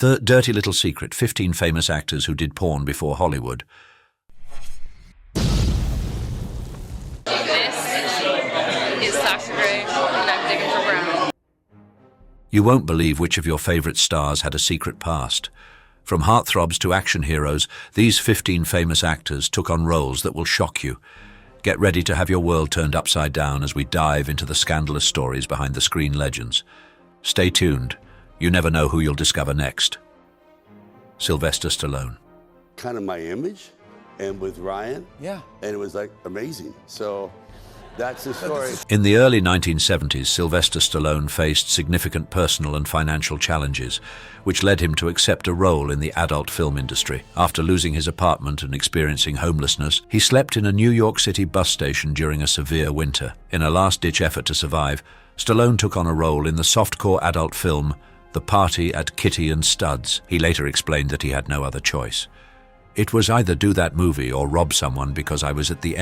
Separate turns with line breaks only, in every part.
The Dirty Little Secret, 15 famous actors who did porn before Hollywood.
This is Sasha Gray, and I'm digging for brown.
You won't believe which of your favorite stars had a secret past. From heartthrobs to action heroes, these 15 famous actors took on roles that will shock you. Get ready to have your world turned upside down as we dive into the scandalous stories behind the screen legends. Stay tuned. You never know who you'll discover next. Sylvester Stallone.
Kind of my image, and with Ryan,
yeah,
and it was like amazing. So that's the story.
In the early 1970s, Sylvester Stallone faced significant personal and financial challenges, which led him to accept a role in the adult film industry. After losing his apartment and experiencing homelessness, he slept in a New York City bus station during a severe winter. In a last-ditch effort to survive, Stallone took on a role in the softcore adult film The Party at Kitty and Studs. He later explained that he had no other choice. It was either do that movie or rob someone because I was at the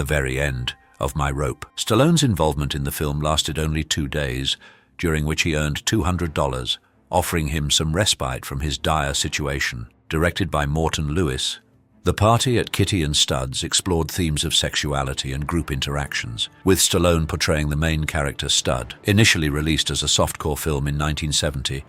very end of my rope. Stallone's involvement in the film lasted only 2 days, during which he earned $200, offering him some respite from his dire situation. Directed by Morton Lewis, The Party at Kitty and Studs explored themes of sexuality and group interactions, with Stallone portraying the main character Stud. Initially released as a softcore film in 1970,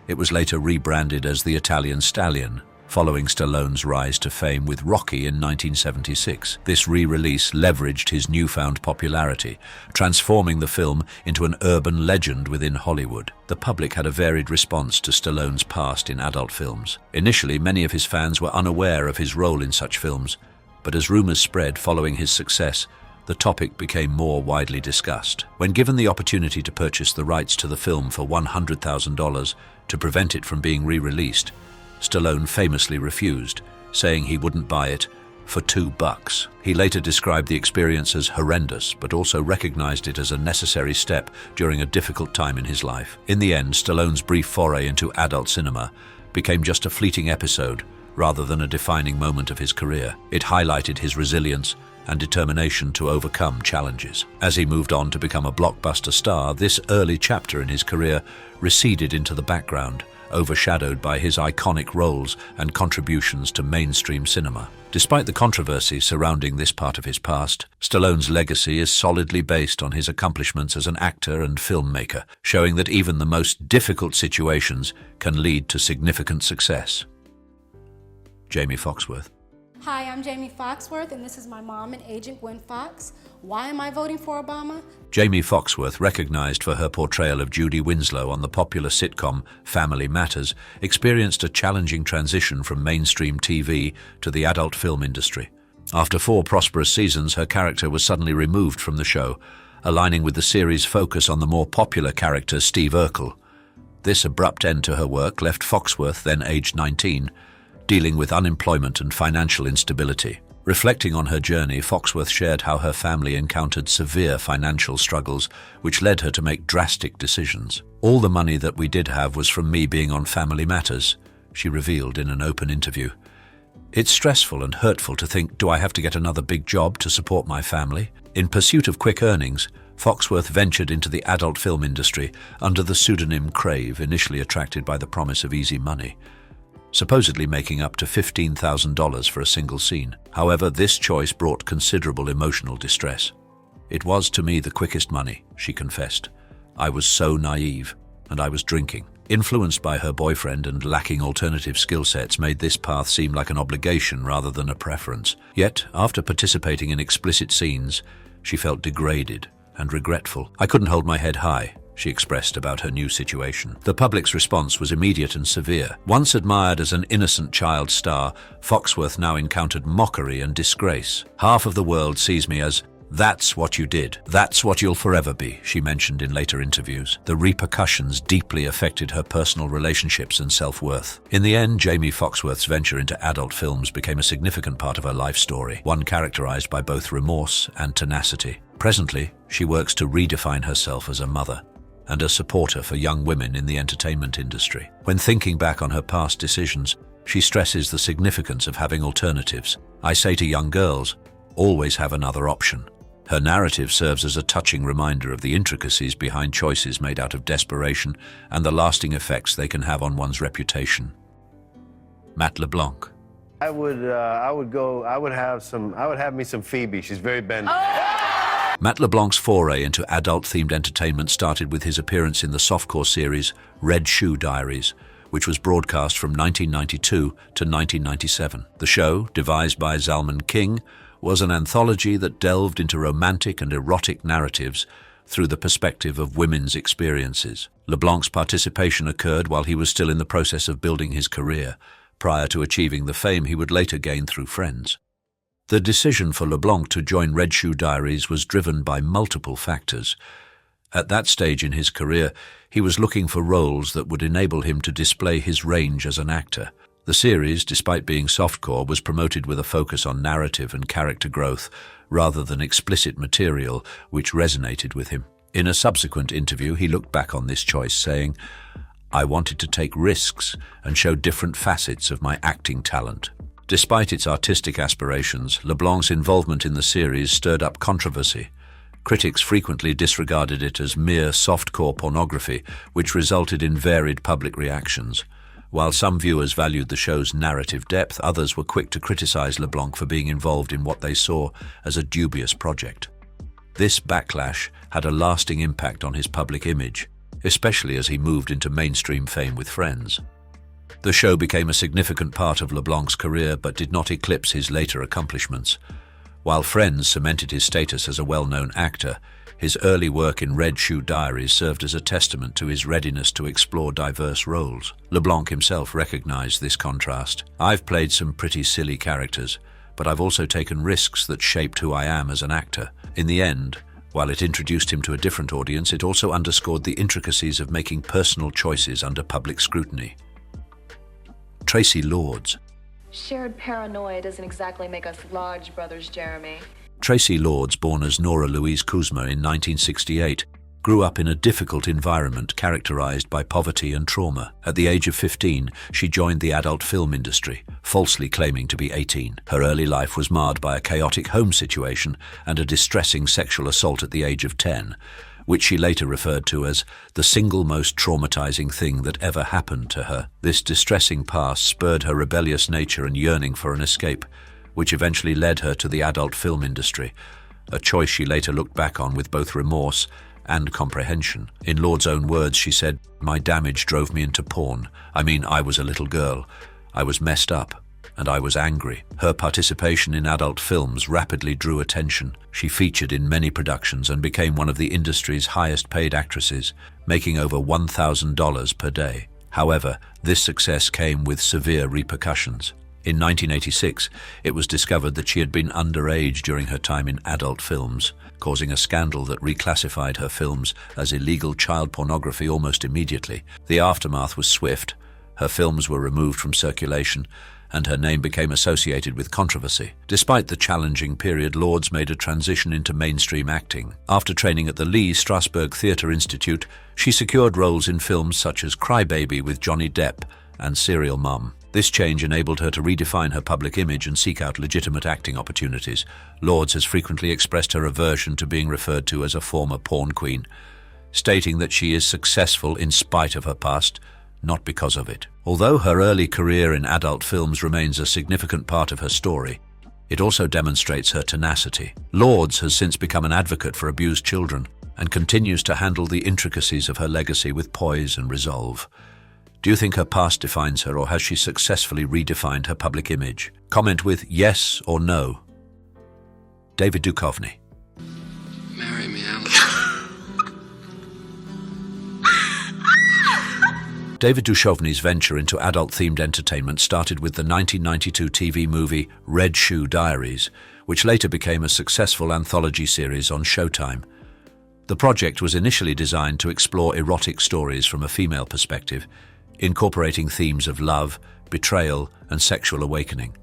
it was later rebranded as The Italian Stallion, following Stallone's rise to fame with Rocky in 1976. This re-release leveraged his newfound popularity, transforming the film into an urban legend within Hollywood. The public had a varied response to Stallone's past in adult films. Initially, many of his fans were unaware of his role in such films, but as rumors spread following his success, the topic became more widely discussed. When given the opportunity to purchase the rights to the film for $100,000 to prevent it from being re-released, Stallone famously refused, saying he wouldn't buy it for $2. He later described the experience as horrendous, but also recognized it as a necessary step during a difficult time in his life. In the end, Stallone's brief foray into adult cinema became just a fleeting episode rather than a defining moment of his career. It highlighted his resilience and determination to overcome challenges. As he moved on to become a blockbuster star, this early chapter in his career receded into the background, overshadowed by his iconic roles and contributions to mainstream cinema. Despite the controversy surrounding this part of his past, Stallone's legacy is solidly based on his accomplishments as an actor and filmmaker, showing that even the most difficult situations can lead to significant success. Jamie Foxworth.
Hi, I'm Jamie Foxworth, and this is my mom and agent Gwen Fox. Why am I voting for Obama?
Jamie Foxworth, recognized for her portrayal of Judy Winslow on the popular sitcom Family Matters, experienced a challenging transition from mainstream TV to the adult film industry. After 4 prosperous seasons, her character was suddenly removed from the show, aligning with the series' focus on the more popular character Steve Urkel. This abrupt end to her work left Foxworth, then aged 19, dealing with unemployment and financial instability. Reflecting on her journey, Foxworth shared how her family encountered severe financial struggles, which led her to make drastic decisions. "All the money that we did have was from me being on Family Matters," she revealed in an open interview. "It's stressful and hurtful to think, do I have to get another big job to support my family?" In pursuit of quick earnings, Foxworth ventured into the adult film industry under the pseudonym Crave, initially attracted by the promise of easy money, supposedly making up to $15,000 for a single scene. However, this choice brought considerable emotional distress. "It was to me the quickest money," she confessed. "I was so naive, and I was drinking." Influenced by her boyfriend and lacking alternative skill sets made this path seem like an obligation rather than a preference. Yet, after participating in explicit scenes, she felt degraded and regretful. "I couldn't hold my head high," she expressed about her new situation. The public's response was immediate and severe. Once admired as an innocent child star, Foxworth now encountered mockery and disgrace. "Half of the world sees me as, 'That's what you did. That's what you'll forever be,'" she mentioned in later interviews. The repercussions deeply affected her personal relationships and self-worth. In the end, Jamie Foxworth's venture into adult films became a significant part of her life story, one characterized by both remorse and tenacity. Presently, she works to redefine herself as a mother and a supporter for young women in the entertainment industry. When thinking back on her past decisions, she stresses the significance of having alternatives. "I say to young girls, always have another option. Her narrative serves as a touching reminder of the intricacies behind choices made out of desperation and the lasting effects they can have on one's reputation. Matt LeBlanc.
I would have me some Phoebe. She's very bendy.
Matt LeBlanc's foray into adult-themed entertainment started with his appearance in the softcore series Red Shoe Diaries, which was broadcast from 1992 to 1997. The show, devised by Zalman King, was an anthology that delved into romantic and erotic narratives through the perspective of women's experiences. LeBlanc's participation occurred while he was still in the process of building his career, prior to achieving the fame he would later gain through Friends. The decision for LeBlanc to join Red Shoe Diaries was driven by multiple factors. At that stage in his career, he was looking for roles that would enable him to display his range as an actor. The series, despite being softcore, was promoted with a focus on narrative and character growth rather than explicit material, which resonated with him. In a subsequent interview, he looked back on this choice, saying, "I wanted to take risks and show different facets of my acting talent." Despite its artistic aspirations, LeBlanc's involvement in the series stirred up controversy. Critics frequently disregarded it as mere softcore pornography, which resulted in varied public reactions. While some viewers valued the show's narrative depth, others were quick to criticize LeBlanc for being involved in what they saw as a dubious project. This backlash had a lasting impact on his public image, especially as he moved into mainstream fame with Friends. The show became a significant part of LeBlanc's career but did not eclipse his later accomplishments. While Friends cemented his status as a well-known actor, his early work in Red Shoe Diaries served as a testament to his readiness to explore diverse roles. LeBlanc himself recognized this contrast. "I've played some pretty silly characters, but I've also taken risks that shaped who I am as an actor." In the end, while it introduced him to a different audience, it also underscored the intricacies of making personal choices under public scrutiny. Tracy Lords.
Shared paranoia doesn't exactly make us large brothers, Jeremy.
Tracy Lords, born as Nora Louise Kuzma in 1968, grew up in a difficult environment characterized by poverty and trauma. At the age of 15, she joined the adult film industry, falsely claiming to be 18. Her early life was marred by a chaotic home situation and a distressing sexual assault at the age of 10, which she later referred to as the single most traumatizing thing that ever happened to her. This distressing past spurred her rebellious nature and yearning for an escape, which eventually led her to the adult film industry, a choice she later looked back on with both remorse and comprehension. In Lord's own words, she said, "My damage drove me into porn. I was a little girl. I was messed up, and I was angry." Her participation in adult films rapidly drew attention. She featured in many productions and became one of the industry's highest-paid actresses, making over $1,000 per day. However, this success came with severe repercussions. In 1986, it was discovered that she had been underage during her time in adult films, causing a scandal that reclassified her films as illegal child pornography almost immediately. The aftermath was swift. Her films were removed from circulation, and her name became associated with controversy. Despite the challenging period, Lords made a transition into mainstream acting. After training at the Lee Strasberg Theatre Institute, she secured roles in films such as Cry Baby with Johnny Depp and Serial Mom. This change enabled her to redefine her public image and seek out legitimate acting opportunities. Lords has frequently expressed her aversion to being referred to as a former porn queen, stating that she is successful in spite of her past, not because of it. Although her early career in adult films remains a significant part of her story, it also demonstrates her tenacity. Lords has since become an advocate for abused children and continues to handle the intricacies of her legacy with poise and resolve. Do you think her past defines her, or has she successfully redefined her public image? Comment with yes or no. David Duchovny.
Marry me, Alice.
David Duchovny's venture into adult-themed entertainment started with the 1992 TV movie Red Shoe Diaries, which later became a successful anthology series on Showtime. The project was initially designed to explore erotic stories from a female perspective, incorporating themes of love, betrayal, and sexual awakening.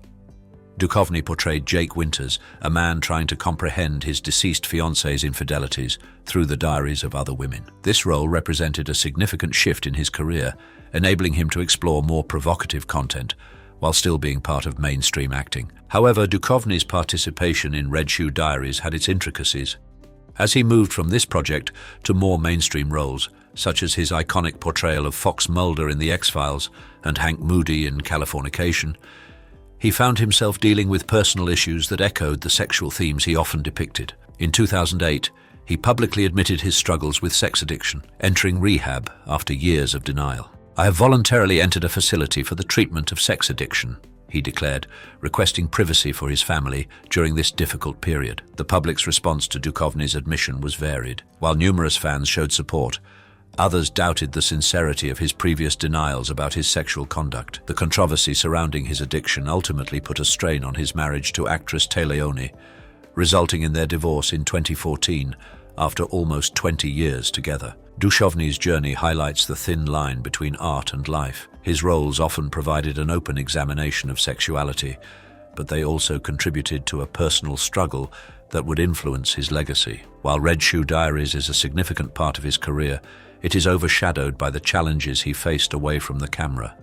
Duchovny portrayed Jake Winters, a man trying to comprehend his deceased fiancée's infidelities through the diaries of other women. This role represented a significant shift in his career, enabling him to explore more provocative content while still being part of mainstream acting. However, Duchovny's participation in Red Shoe Diaries had its intricacies. As he moved from this project to more mainstream roles, such as his iconic portrayal of Fox Mulder in The X-Files and Hank Moody in Californication, he found himself dealing with personal issues that echoed the sexual themes he often depicted. In 2008, he publicly admitted his struggles with sex addiction, entering rehab after years of denial. "I have voluntarily entered a facility for the treatment of sex addiction," he declared, requesting privacy for his family during this difficult period. The public's response to Duchovny's admission was varied. While numerous fans showed support, others doubted the sincerity of his previous denials about his sexual conduct. The controversy surrounding his addiction ultimately put a strain on his marriage to actress Leto, resulting in their divorce in 2014 after almost 20 years together. Duchovny's journey highlights the thin line between art and life. His roles often provided an open examination of sexuality, but they also contributed to a personal struggle that would influence his legacy. While Red Shoe Diaries is a significant part of his career, it is overshadowed by the challenges he faced away from the camera.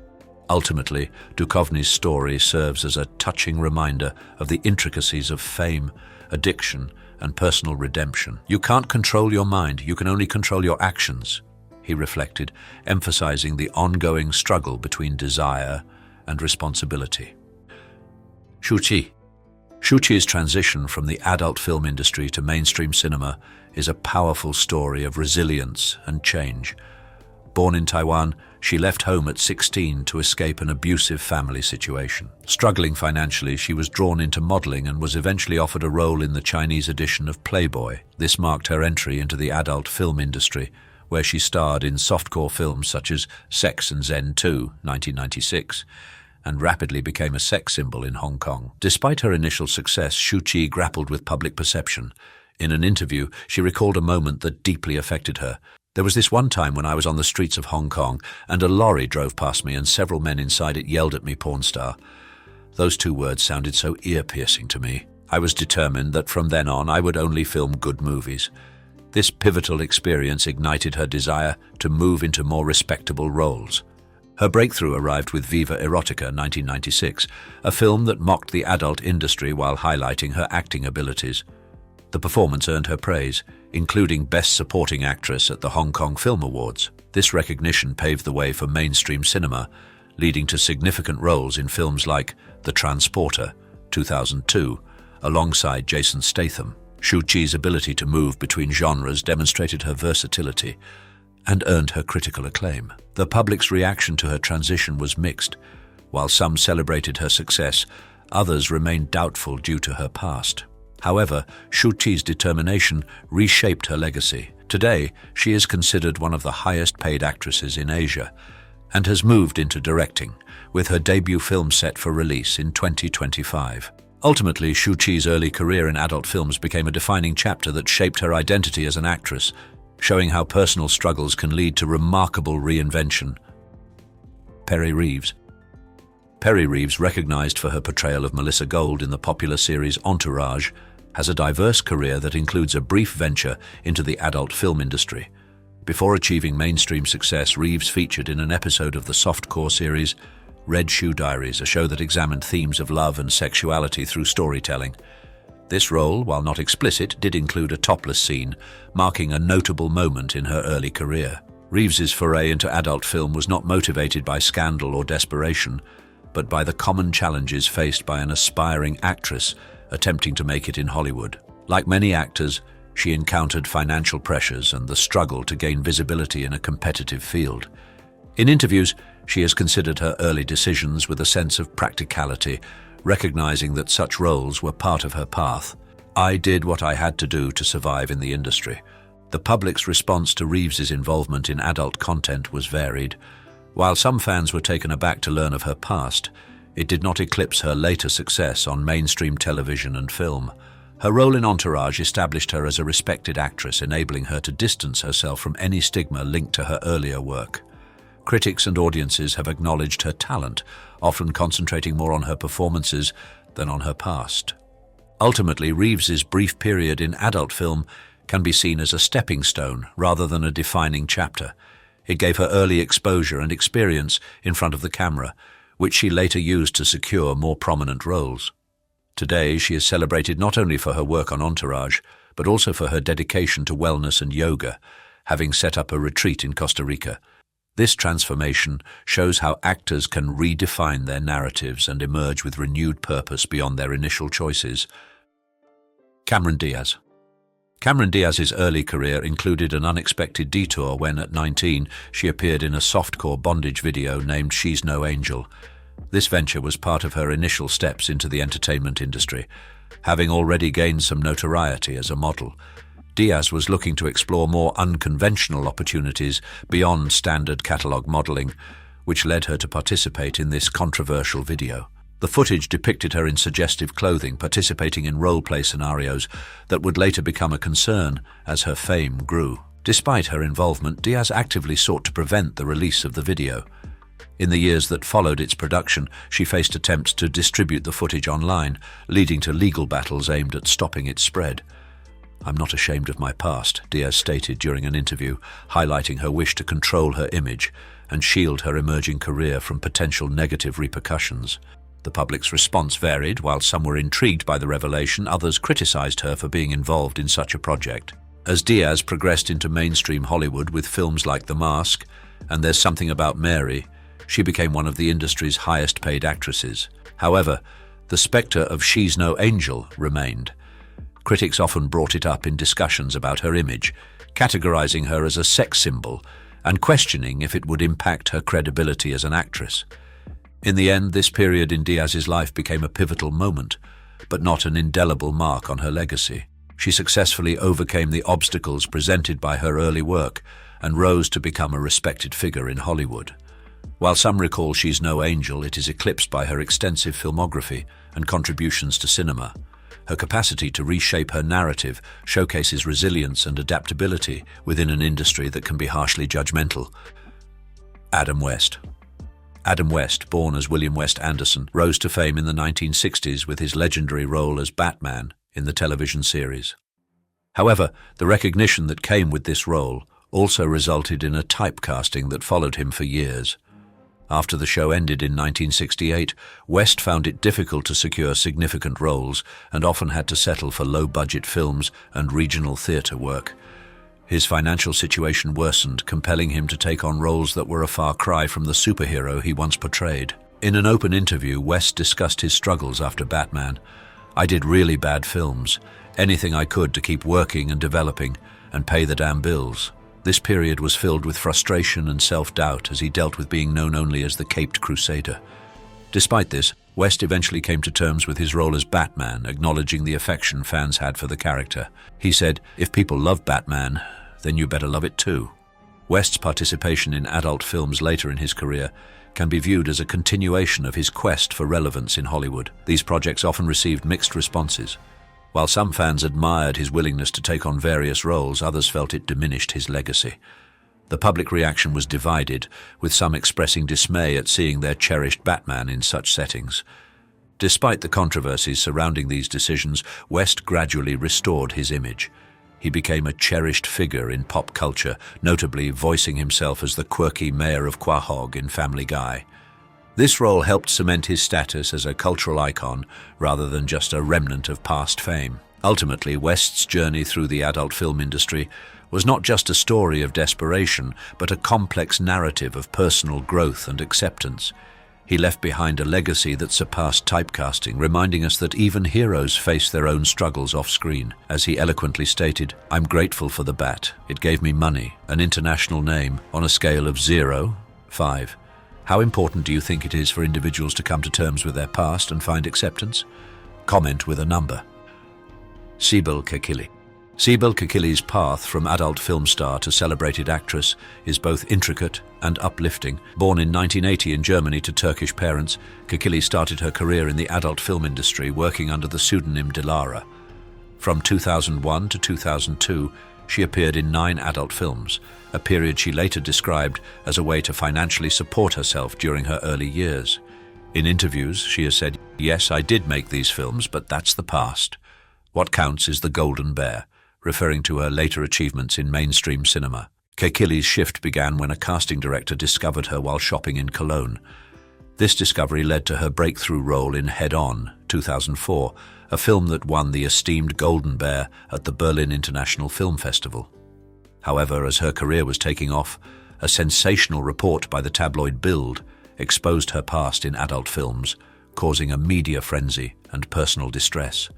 Ultimately, Duchovny's story serves as a touching reminder of the intricacies of fame, addiction, and personal redemption. "You can't control your mind, you can only control your actions," he reflected, emphasizing the ongoing struggle between desire and responsibility. Shuichi. Shuichi's transition from the adult film industry to mainstream cinema is a powerful story of resilience and change. Born in Taiwan, she left home at 16 to escape an abusive family situation. Struggling financially, she was drawn into modeling and was eventually offered a role in the Chinese edition of Playboy. This marked her entry into the adult film industry, where she starred in softcore films such as Sex and Zen 2, 1996, and rapidly became a sex symbol in Hong Kong. Despite her initial success, Shuichi grappled with public perception. In an interview, she recalled a moment that deeply affected her. "There was this one time when I was on the streets of Hong Kong and a lorry drove past me and several men inside it yelled at me, 'porn star.' Those two words sounded so ear-piercing to me. I was determined that from then on I would only film good movies." This pivotal experience ignited her desire to move into more respectable roles. Her breakthrough arrived with Viva Erotica 1996, a film that mocked the adult industry while highlighting her acting abilities. The performance earned her praise, including Best Supporting Actress at the Hong Kong Film Awards. This recognition paved the way for mainstream cinema, leading to significant roles in films like The Transporter, 2002, alongside Jason Statham. Shuichi's ability to move between genres demonstrated her versatility and earned her critical acclaim. The public's reaction to her transition was mixed. While some celebrated her success, others remained doubtful due to her past. However, Shuichi's determination reshaped her legacy. Today, she is considered one of the highest-paid actresses in Asia and has moved into directing, with her debut film set for release in 2025. Ultimately, Shuichi's early career in adult films became a defining chapter that shaped her identity as an actress, showing how personal struggles can lead to remarkable reinvention. Reeves. Reeves, recognized for her portrayal of Melissa Gold in the popular series Entourage, has a diverse career that includes a brief venture into the adult film industry. Before achieving mainstream success, Reeves featured in an episode of the softcore series Red Shoe Diaries, a show that examined themes of love and sexuality through storytelling. This role, while not explicit, did include a topless scene, marking a notable moment in her early career. Reeves's foray into adult film was not motivated by scandal or desperation, but by the common challenges faced by an aspiring actress attempting to make it in Hollywood. Like many actors, she encountered financial pressures and the struggle to gain visibility in a competitive field. In interviews, she has considered her early decisions with a sense of practicality, recognizing that such roles were part of her path. "I did what I had to do to survive in the industry." The public's response to Reeves's involvement in adult content was varied. While some fans were taken aback to learn of her past, it did not eclipse her later success on mainstream television and film. Her role in Entourage established her as a respected actress, enabling her to distance herself from any stigma linked to her earlier work. Critics and audiences have acknowledged her talent, often concentrating more on her performances than on her past. Ultimately, Reeves's brief period in adult film can be seen as a stepping stone rather than a defining chapter. It gave her early exposure and experience in front of the camera, which she later used to secure more prominent roles. Today, she is celebrated not only for her work on Entourage, but also for her dedication to wellness and yoga, having set up a retreat in Costa Rica. This transformation shows how actors can redefine their narratives and emerge with renewed purpose beyond their initial choices. Cameron Diaz. Cameron Diaz's early career included an unexpected detour when, at 19, she appeared in a softcore bondage video named She's No Angel. This venture was part of her initial steps into the entertainment industry. Having already gained some notoriety as a model, Diaz was looking to explore more unconventional opportunities beyond standard catalogue modeling, which led her to participate in this controversial video. The footage depicted her in suggestive clothing, participating in role-play scenarios that would later become a concern as her fame grew. Despite her involvement, Diaz actively sought to prevent the release of the video. In the years that followed its production, she faced attempts to distribute the footage online, leading to legal battles aimed at stopping its spread. "I'm not ashamed of my past," Diaz stated during an interview, highlighting her wish to control her image and shield her emerging career from potential negative repercussions. The public's response varied. While some were intrigued by the revelation, others criticized her for being involved in such a project. As Diaz progressed into mainstream Hollywood with films like The Mask and There's Something About Mary, she became one of the industry's highest-paid actresses. However, the specter of She's No Angel remained. Critics often brought it up in discussions about her image, categorizing her as a sex symbol and questioning if it would impact her credibility as an actress. In the end, this period in Diaz's life became a pivotal moment, but not an indelible mark on her legacy. She successfully overcame the obstacles presented by her early work and rose to become a respected figure in Hollywood. While some recall She's No Angel, it is eclipsed by her extensive filmography and contributions to cinema. Her capacity to reshape her narrative showcases resilience and adaptability within an industry that can be harshly judgmental. Adam West. Adam West, born as William West Anderson, rose to fame in the 1960s with his legendary role as Batman in the television series. However, the recognition that came with this role also resulted in a typecasting that followed him for years. After the show ended in 1968, West found it difficult to secure significant roles and often had to settle for low-budget films and regional theatre work. His financial situation worsened, compelling him to take on roles that were a far cry from the superhero he once portrayed. In an open interview, West discussed his struggles after Batman. "I did really bad films, anything I could to keep working and developing and pay the damn bills." This period was filled with frustration and self-doubt as he dealt with being known only as the Caped Crusader. Despite this, West eventually came to terms with his role as Batman, acknowledging the affection fans had for the character. He said, "If people love Batman, then you better love it too." West's participation in adult films later in his career can be viewed as a continuation of his quest for relevance in Hollywood. These projects often received mixed responses. While some fans admired his willingness to take on various roles, others felt it diminished his legacy. The public reaction was divided, with some expressing dismay at seeing their cherished Batman in such settings. Despite the controversies surrounding these decisions, West gradually restored his image. He became a cherished figure in pop culture, notably voicing himself as the quirky mayor of Quahog in Family Guy. This role helped cement his status as a cultural icon rather than just a remnant of past fame. Ultimately, West's journey through the adult film industry was not just a story of desperation, but a complex narrative of personal growth and acceptance. He left behind a legacy that surpassed typecasting, reminding us that even heroes face their own struggles off-screen. As he eloquently stated, "I'm grateful for the bat. It gave me money, an international name, on a scale of 0, 5. How important do you think it is for individuals to come to terms with their past and find acceptance? Comment with a number." Cel Killi. Cel Killi's path from adult film star to celebrated actress is both intricate and uplifting. Born in 1980 in Germany to Turkish parents, Killi started her career in the adult film industry working under the pseudonym Dilara. From 2001 to 2002, she appeared in 9 adult films, a period she later described as a way to financially support herself during her early years. In interviews, she has said, "Yes, I did make these films, but that's the past. What counts is the golden bear," referring to her later achievements in mainstream cinema. Killi's shift began when a casting director discovered her while shopping in Cologne. This discovery led to her breakthrough role in Head On, 2004, a film that won the esteemed Golden Bear at the Berlin International Film Festival. However, as her career was taking off, a sensational report by the tabloid Bild exposed her past in adult films, causing a media frenzy and personal distress.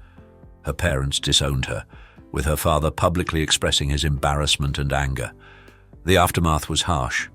Her parents disowned her, with her father publicly expressing his embarrassment and anger. The aftermath was harsh.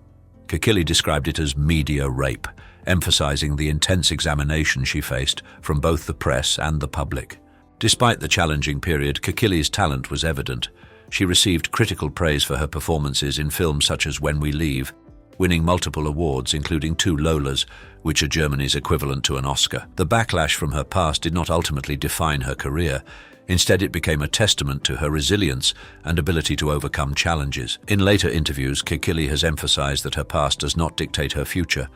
Cel Killi described it as media rape, emphasizing the intense examination she faced from both the press and the public. Despite the challenging period, Cel Killi's talent was evident. She received critical praise for her performances in films such as When We Leave, winning multiple awards, including 2 Lolas, which are Germany's equivalent to an Oscar. The backlash from her past did not ultimately define her career. Instead, it became a testament to her resilience and ability to overcome challenges. In later interviews, Cel Killi has emphasized that her past does not dictate her future.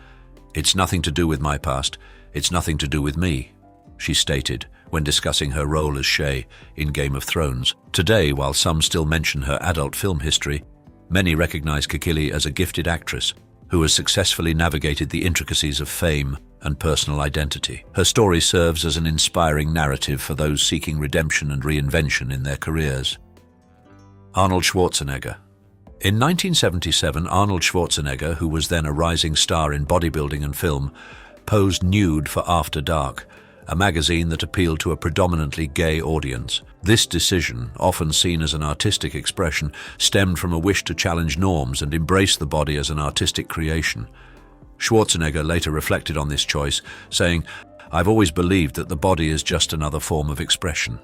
"It's nothing to do with my past. It's nothing to do with me," she stated when discussing her role as Shae in Game of Thrones. Today, while some still mention her adult film history, many recognize Cel Killi as a gifted actress who has successfully navigated the intricacies of fame and personal identity. Her story serves as an inspiring narrative for those seeking redemption and reinvention in their careers. Arnold Schwarzenegger. In 1977, Arnold Schwarzenegger, who was then a rising star in bodybuilding and film, posed nude for After Dark, a magazine that appealed to a predominantly gay audience. This decision, often seen as an artistic expression, stemmed from a wish to challenge norms and embrace the body as an artistic creation. Schwarzenegger later reflected on this choice, saying, "I've always believed that the body is just another form of expression."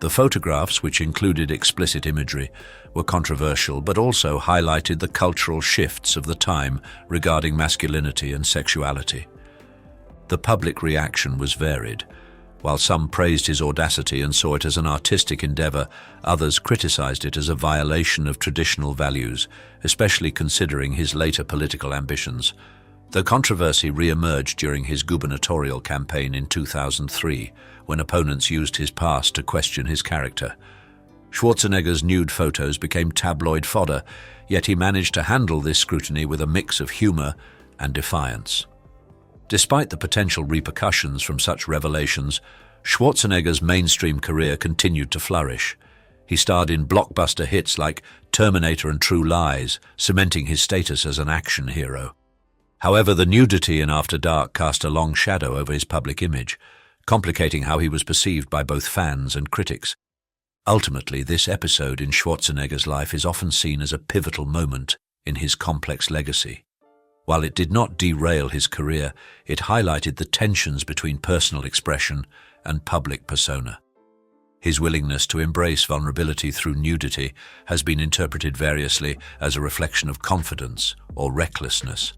The photographs, which included explicit imagery, were controversial but also highlighted the cultural shifts of the time regarding masculinity and sexuality. The public reaction was varied. While some praised his audacity and saw it as an artistic endeavor, others criticized it as a violation of traditional values, especially considering his later political ambitions. The controversy re-emerged during his gubernatorial campaign in 2003, when opponents used his past to question his character. Schwarzenegger's nude photos became tabloid fodder, yet he managed to handle this scrutiny with a mix of humor and defiance. Despite the potential repercussions from such revelations, Schwarzenegger's mainstream career continued to flourish. He starred in blockbuster hits like Terminator and True Lies, cementing his status as an action hero. However, the nudity in After Dark cast a long shadow over his public image, complicating how he was perceived by both fans and critics. Ultimately, this episode in Schwarzenegger's life is often seen as a pivotal moment in his complex legacy. While it did not derail his career, it highlighted the tensions between personal expression and public persona. His willingness to embrace vulnerability through nudity has been interpreted variously as a reflection of confidence or recklessness.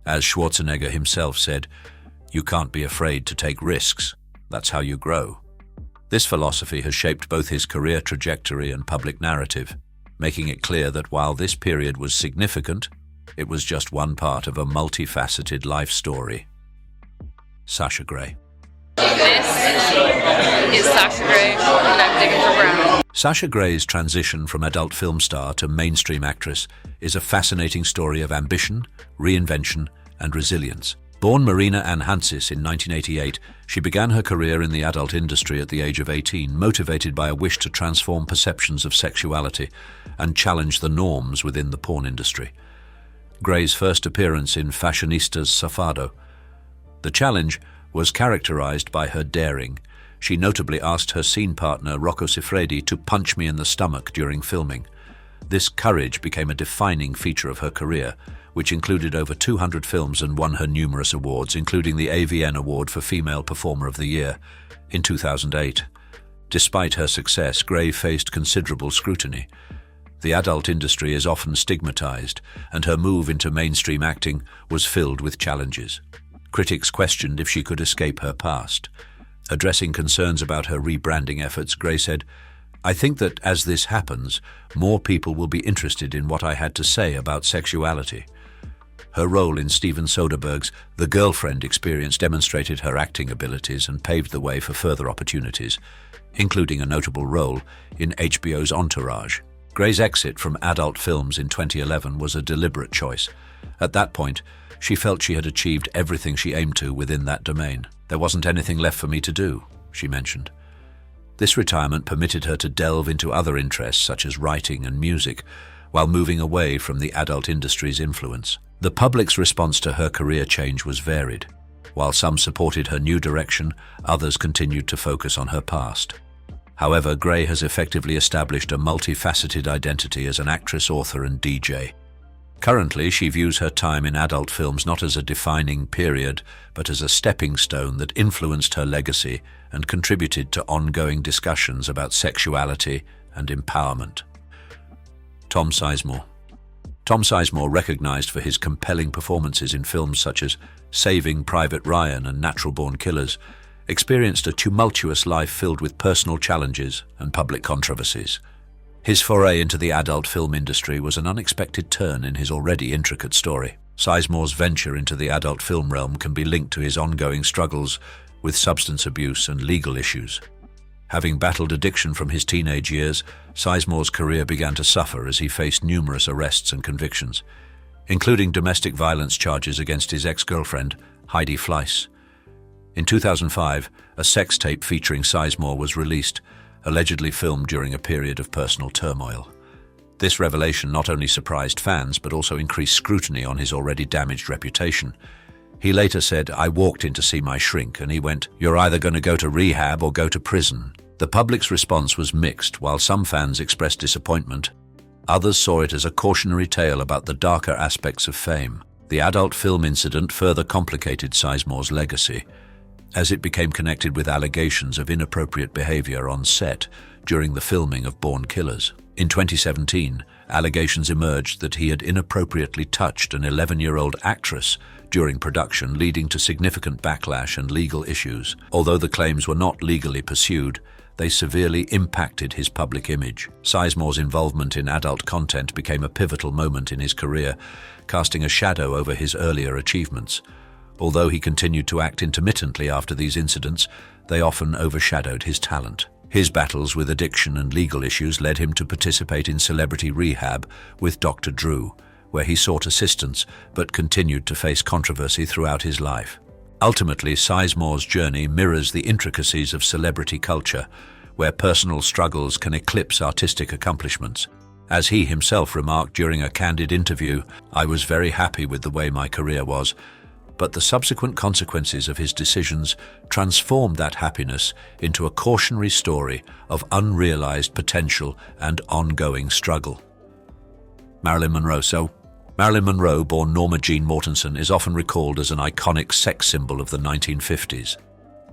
As Schwarzenegger himself said, "You can't be afraid to take risks. That's how you grow." This philosophy has shaped both his career trajectory and public narrative, making it clear that while this period was significant, it was just one part of a multifaceted life story. Sasha Gray.
This is Sasha Gray, and I'm digging for brown.
Sasha Gray's transition from adult film star to mainstream actress is a fascinating story of ambition, reinvention, and resilience. Born Marina Ann Hansis in 1988, she began her career in the adult industry at the age of 18, motivated by a wish to transform perceptions of sexuality and challenge the norms within the porn industry. Gray's first appearance in Fashionista's Safado. The challenge was characterized by her daring. She notably asked her scene partner Rocco Siffredi to punch me in the stomach during filming. This courage became a defining feature of her career, which included over 200 films and won her numerous awards, including the AVN Award for Female Performer of the Year in 2008. Despite her success, Gray faced considerable scrutiny. The adult industry is often stigmatized, and her move into mainstream acting was filled with challenges. Critics questioned if she could escape her past. Addressing concerns about her rebranding efforts, Gray said, "I think that as this happens, more people will be interested in what I had to say about sexuality." Her role in Steven Soderbergh's The Girlfriend experience demonstrated her acting abilities and paved the way for further opportunities, including a notable role in HBO's Entourage. Gray's exit from adult films in 2011 was a deliberate choice. At that point, she felt she had achieved everything she aimed to within that domain. "There wasn't anything left for me to do," she mentioned. This retirement permitted her to delve into other interests such as writing and music, while moving away from the adult industry's influence. The public's response to her career change was varied. While some supported her new direction, others continued to focus on her past. However, Gray has effectively established a multifaceted identity as an actress, author, and DJ. Currently, she views her time in adult films not as a defining period, but as a stepping stone that influenced her legacy and contributed to ongoing discussions about sexuality and empowerment. Tom Sizemore. Tom Sizemore, recognized for his compelling performances in films such as Saving Private Ryan and Natural Born Killers, experienced a tumultuous life filled with personal challenges and public controversies. His foray into the adult film industry was an unexpected turn in his already intricate story. Sizemore's venture into the adult film realm can be linked to his ongoing struggles with substance abuse and legal issues. Having battled addiction from his teenage years, Sizemore's career began to suffer as he faced numerous arrests and convictions, including domestic violence charges against his ex-girlfriend, Heidi Fleiss. In 2005, a sex tape featuring Sizemore was released, allegedly filmed during a period of personal turmoil. This revelation not only surprised fans, but also increased scrutiny on his already damaged reputation. He later said, "I walked in to see my shrink, and he went, 'You're either going to go to rehab or go to prison.'" The public's response was mixed. While some fans expressed disappointment, others saw it as a cautionary tale about the darker aspects of fame. The adult film incident further complicated Sizemore's legacy, as it became connected with allegations of inappropriate behavior on set during the filming of Born Killers. In 2017, allegations emerged that he had inappropriately touched an 11-year-old actress during production, leading to significant backlash and legal issues. Although the claims were not legally pursued, they severely impacted his public image. Sizemore's involvement in adult content became a pivotal moment in his career, casting a shadow over his earlier achievements. Although he continued to act intermittently after these incidents, they often overshadowed his talent. His battles with addiction and legal issues led him to participate in celebrity rehab with Dr. Drew, where he sought assistance but continued to face controversy throughout his life. Ultimately, Sizemore's journey mirrors the intricacies of celebrity culture, where personal struggles can eclipse artistic accomplishments. As he himself remarked during a candid interview, "I was very happy with the way my career was, but the subsequent consequences of his decisions transformed that happiness into a cautionary story of unrealized potential and ongoing struggle." Marilyn Monroe. Marilyn Monroe, born Norma Jean Mortensen, is often recalled as an iconic sex symbol of the 1950s.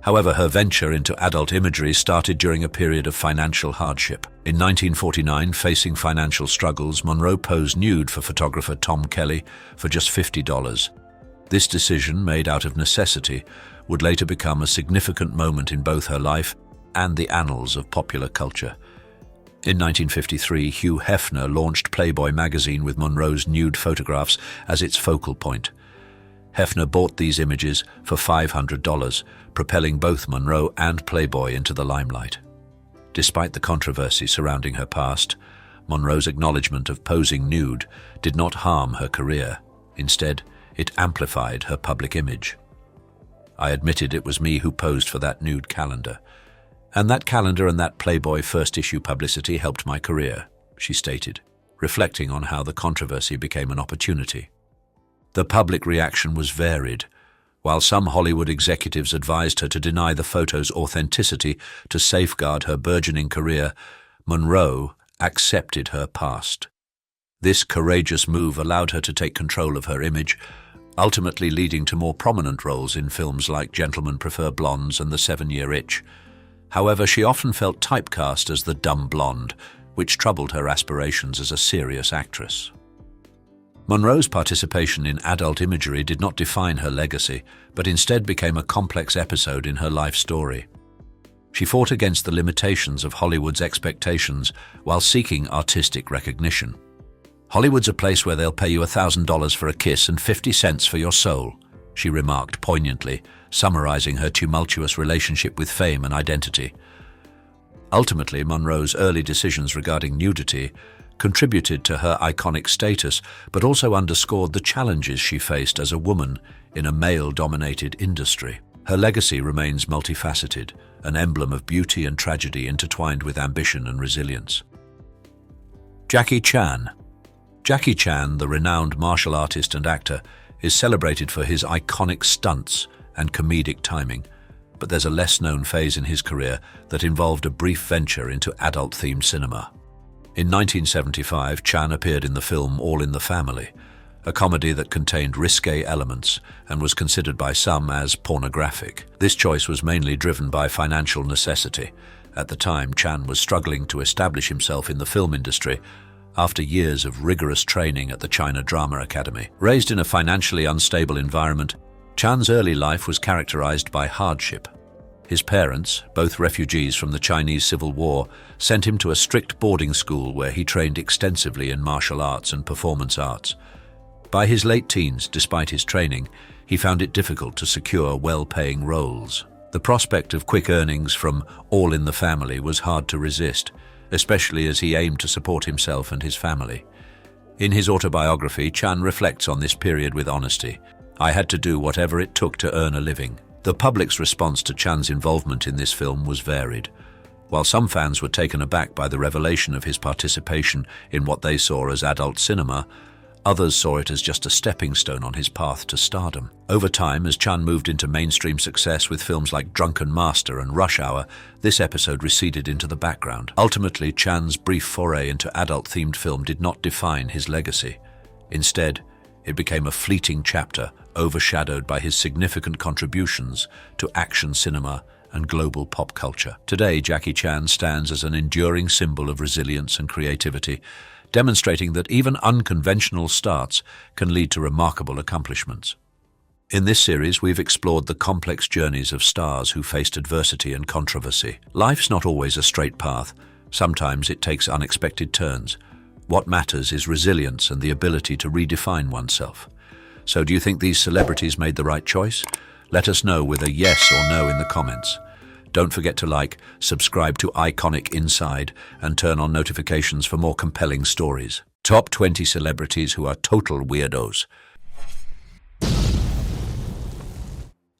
However, her venture into adult imagery started during a period of financial hardship. In 1949, facing financial struggles, Monroe posed nude for photographer Tom Kelly for just $50. This decision, made out of necessity, would later become a significant moment in both her life and the annals of popular culture. In 1953, Hugh Hefner launched Playboy magazine with Monroe's nude photographs as its focal point. Hefner bought these images for $500, propelling both Monroe and Playboy into the limelight. Despite the controversy surrounding her past, Monroe's acknowledgement of posing nude did not harm her career. Instead, it amplified her public image. "I admitted it was me who posed for that nude calendar. And that calendar and that Playboy first-issue publicity helped my career," she stated, reflecting on how the controversy became an opportunity. The public reaction was varied. While some Hollywood executives advised her to deny the photo's authenticity to safeguard her burgeoning career, Monroe accepted her past. This courageous move allowed her to take control of her image, ultimately leading to more prominent roles in films like Gentlemen Prefer Blondes and The 7-Year Itch. However, she often felt typecast as the dumb blonde, which troubled her aspirations as a serious actress. Monroe's participation in adult imagery did not define her legacy, but instead became a complex episode in her life story. She fought against the limitations of Hollywood's expectations while seeking artistic recognition. "Hollywood's a place where they'll pay you $1,000 for a kiss and 50 cents for your soul," she remarked poignantly, summarizing her tumultuous relationship with fame and identity. Ultimately, Monroe's early decisions regarding nudity contributed to her iconic status, but also underscored the challenges she faced as a woman in a male-dominated industry. Her legacy remains multifaceted, an emblem of beauty and tragedy intertwined with ambition and resilience. Jackie Chan. Jackie Chan, the renowned martial artist and actor, is celebrated for his iconic stunts and comedic timing, but there's a less-known phase in his career that involved a brief venture into adult-themed cinema. In 1975, Chan appeared in the film All in the Family, a comedy that contained risque elements and was considered by some as pornographic. This choice was mainly driven by financial necessity. At the time, Chan was struggling to establish himself in the film industry after years of rigorous training at the China Drama Academy. Raised in a financially unstable environment, Chan's early life was characterized by hardship. His parents, both refugees from the Chinese Civil War, sent him to a strict boarding school where he trained extensively in martial arts and performance arts. By his late teens, despite his training, he found it difficult to secure well-paying roles. The prospect of quick earnings from All in the Family was hard to resist, especially as he aimed to support himself and his family. In his autobiography, Chan reflects on this period with honesty. "I had to do whatever it took to earn a living." The public's response to Chan's involvement in this film was varied. While some fans were taken aback by the revelation of his participation in what they saw as adult cinema, others saw it as just a stepping stone on his path to stardom. Over time, as Chan moved into mainstream success with films like Drunken Master and Rush Hour, this episode receded into the background. Ultimately, Chan's brief foray into adult-themed film did not define his legacy. Instead, it became a fleeting chapter, overshadowed by his significant contributions to action cinema and global pop culture. Today, Jackie Chan stands as an enduring symbol of resilience and creativity, demonstrating that even unconventional starts can lead to remarkable accomplishments. In this series, we've explored the complex journeys of stars who faced adversity and controversy. Life's not always a straight path. Sometimes it takes unexpected turns. What matters is resilience and the ability to redefine oneself. So do you think these celebrities made the right choice? Let us know with a yes or no in the comments. Don't forget to like, subscribe to Iconic Inside, and turn on notifications for more compelling stories. Top 20 celebrities who are total weirdos.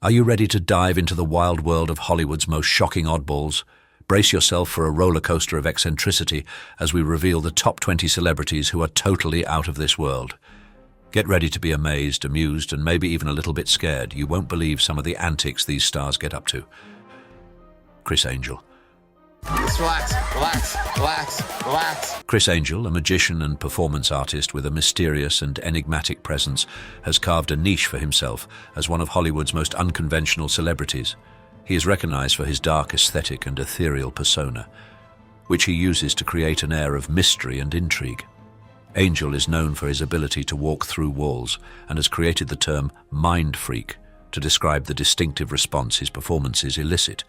Are you ready to dive into the wild world of Hollywood's most shocking oddballs? Brace yourself for a roller coaster of eccentricity as we reveal the top 20 celebrities who are totally out of this world. Get ready to be amazed, amused, and maybe even a little bit scared. You won't believe some of the antics these stars get up to. Criss Angel.
Just relax, relax, relax, relax.
Criss Angel, a magician and performance artist with a mysterious and enigmatic presence, has carved a niche for himself as one of Hollywood's most unconventional celebrities. He is recognized for his dark aesthetic and ethereal persona, which he uses to create an air of mystery and intrigue. Angel is known for his ability to walk through walls and has created the term mind freak to describe the distinctive response his performances elicit.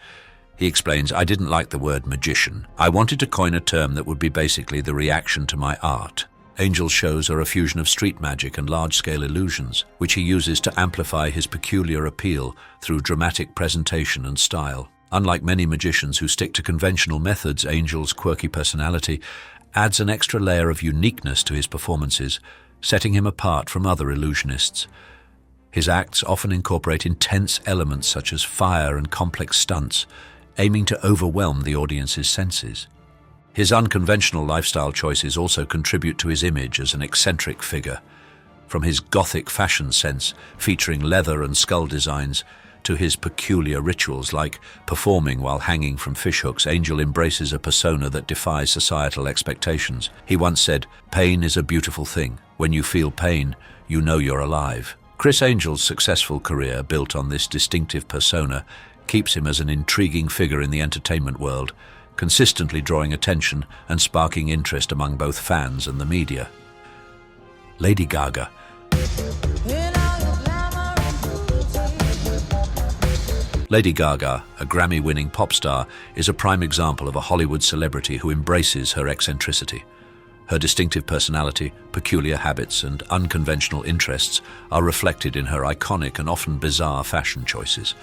He explains, "I didn't like the word magician. I wanted to coin a term that would be basically the reaction to my art." Angel's shows are a fusion of street magic and large-scale illusions, which he uses to amplify his peculiar appeal through dramatic presentation and style. Unlike many magicians who stick to conventional methods, Angel's quirky personality adds an extra layer of uniqueness to his performances, setting him apart from other illusionists. His acts often incorporate intense elements such as fire and complex stunts, aiming to overwhelm the audience's senses. His unconventional lifestyle choices also contribute to his image as an eccentric figure. From his gothic fashion sense, featuring leather and skull designs, to his peculiar rituals like performing while hanging from fishhooks, Angel embraces a persona that defies societal expectations. He once said, "Pain is a beautiful thing. When you feel pain, you know you're alive." Criss Angel's successful career, built on this distinctive persona, keeps him as an intriguing figure in the entertainment world, consistently drawing attention and sparking interest among both fans and the media. Lady Gaga. Lady Gaga, a Grammy-winning pop star, is a prime example of a Hollywood celebrity who embraces her eccentricity. Her distinctive personality, peculiar habits, and unconventional interests are reflected in her iconic and often bizarre fashion choices.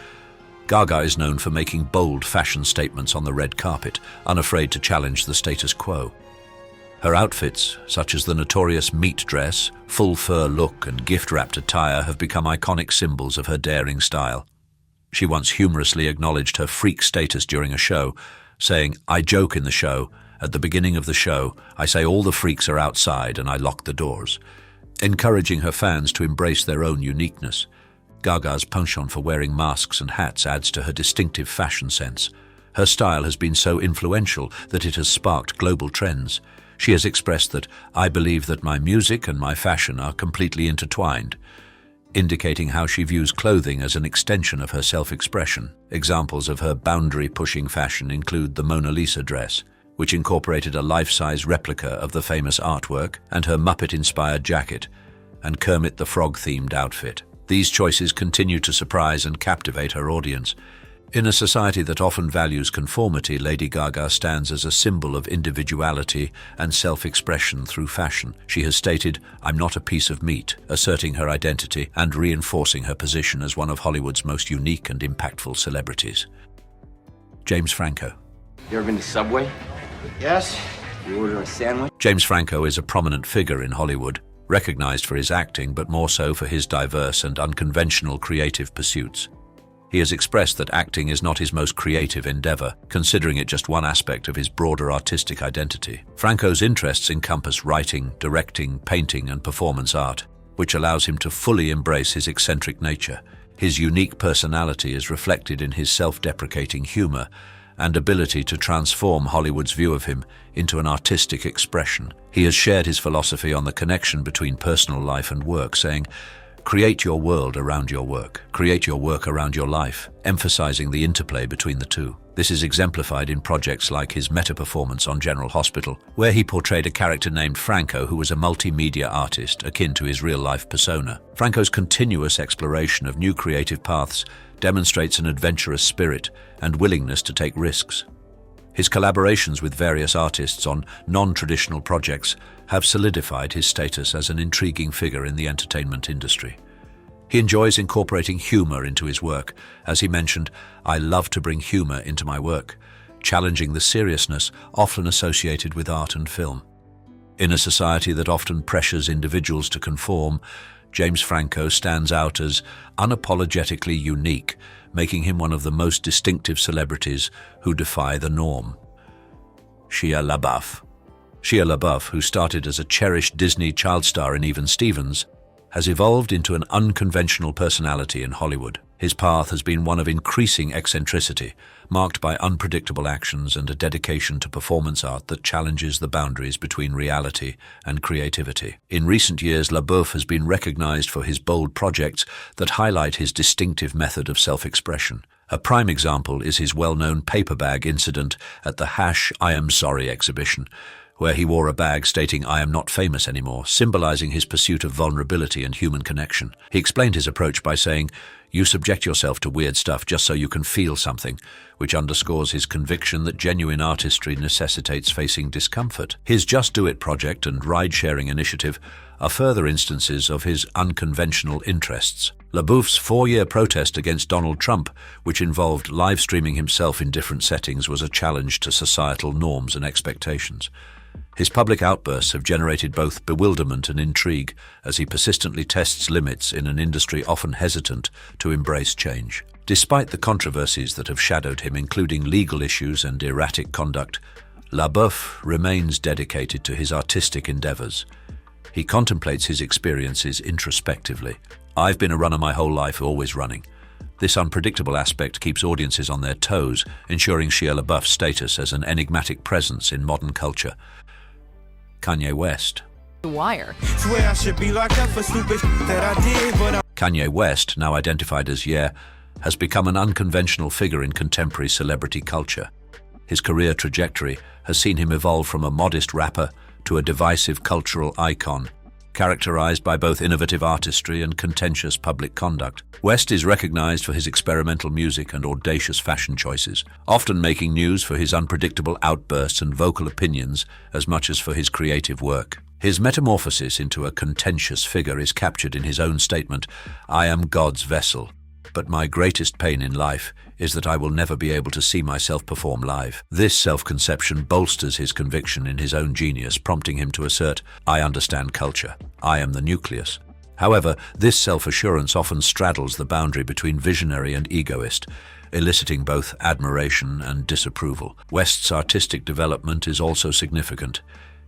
Gaga is known for making bold fashion statements on the red carpet, unafraid to challenge the status quo. Her outfits, such as the notorious meat dress, full fur look, and gift-wrapped attire, have become iconic symbols of her daring style. She once humorously acknowledged her freak status during a show, saying, "I joke in the show. At the beginning of the show, I say all the freaks are outside and I lock the doors," encouraging her fans to embrace their own uniqueness. Gaga's penchant for wearing masks and hats adds to her distinctive fashion sense. Her style has been so influential that it has sparked global trends. She has expressed that, "I believe that my music and my fashion are completely intertwined," indicating how she views clothing as an extension of her self-expression. Examples of her boundary-pushing fashion include the Mona Lisa dress, which incorporated a life-size replica of the famous artwork, and her Muppet-inspired jacket, and Kermit the Frog-themed outfit. These choices continue to surprise and captivate her audience. In a society that often values conformity, Lady Gaga stands as a symbol of individuality and self-expression through fashion. She has stated, "I'm not a piece of meat," asserting her identity and reinforcing her position as one of Hollywood's most unique and impactful celebrities. James Franco.
You ever been to Subway? Yes. You order a sandwich?
James Franco is a prominent figure in Hollywood, recognized for his acting, but more so for his diverse and unconventional creative pursuits. He has expressed that acting is not his most creative endeavor, considering it just one aspect of his broader artistic identity. Franco's interests encompass writing, directing, painting, and performance art, which allows him to fully embrace his eccentric nature. His unique personality is reflected in his self-deprecating humor and ability to transform Hollywood's view of him into an artistic expression. He has shared his philosophy on the connection between personal life and work, saying, "Create your world around your work. Create your work around your life," emphasizing the interplay between the two. This is exemplified in projects like his meta-performance on General Hospital, where he portrayed a character named Franco who was a multimedia artist akin to his real-life persona. Franco's continuous exploration of new creative paths demonstrates an adventurous spirit and willingness to take risks. His collaborations with various artists on non-traditional projects have solidified his status as an intriguing figure in the entertainment industry. He enjoys incorporating humor into his work. As he mentioned, "I love to bring humor into my work," challenging the seriousness often associated with art and film. In a society that often pressures individuals to conform, James Franco stands out as unapologetically unique, making him one of the most distinctive celebrities who defy the norm. Shia LaBeouf. Shia LaBeouf, who started as a cherished Disney child star in Even Stevens, has evolved into an unconventional personality in Hollywood. His path has been one of increasing eccentricity, marked by unpredictable actions and a dedication to performance art that challenges the boundaries between reality and creativity. In recent years, LaBeouf has been recognized for his bold projects that highlight his distinctive method of self-expression. A prime example is his well-known paper bag incident at the I Am Sorry exhibition, where he wore a bag stating "I am not famous anymore," symbolizing his pursuit of vulnerability and human connection. He explained his approach by saying, "You subject yourself to weird stuff just so you can feel something," which underscores his conviction that genuine artistry necessitates facing discomfort. His Just Do It project and ride-sharing initiative are further instances of his unconventional interests. LaBeouf's 4-year protest against Donald Trump, which involved live-streaming himself in different settings, was a challenge to societal norms and expectations. His public outbursts have generated both bewilderment and intrigue as he persistently tests limits in an industry often hesitant to embrace change. Despite the controversies that have shadowed him, including legal issues and erratic conduct, LaBeouf remains dedicated to his artistic endeavors. He contemplates his experiences introspectively. "I've been a runner my whole life, always running." This unpredictable aspect keeps audiences on their toes, ensuring Shia LaBeouf's status as an enigmatic presence in modern culture. Kanye West.
Wire.
Kanye West, now identified as Ye, has become an unconventional figure in contemporary celebrity culture. His career trajectory has seen him evolve from a modest rapper to a divisive cultural icon, characterized by both innovative artistry and contentious public conduct. West is recognized for his experimental music and audacious fashion choices, often making news for his unpredictable outbursts and vocal opinions as much as for his creative work. His metamorphosis into a contentious figure is captured in his own statement, "I am God's vessel," but my greatest pain in life is that I will never be able to see myself perform live. This self-conception bolsters his conviction in his own genius, prompting him to assert, I understand culture. I am the nucleus. However, this self-assurance often straddles the boundary between visionary and egoist, eliciting both admiration and disapproval. West's artistic development is also significant.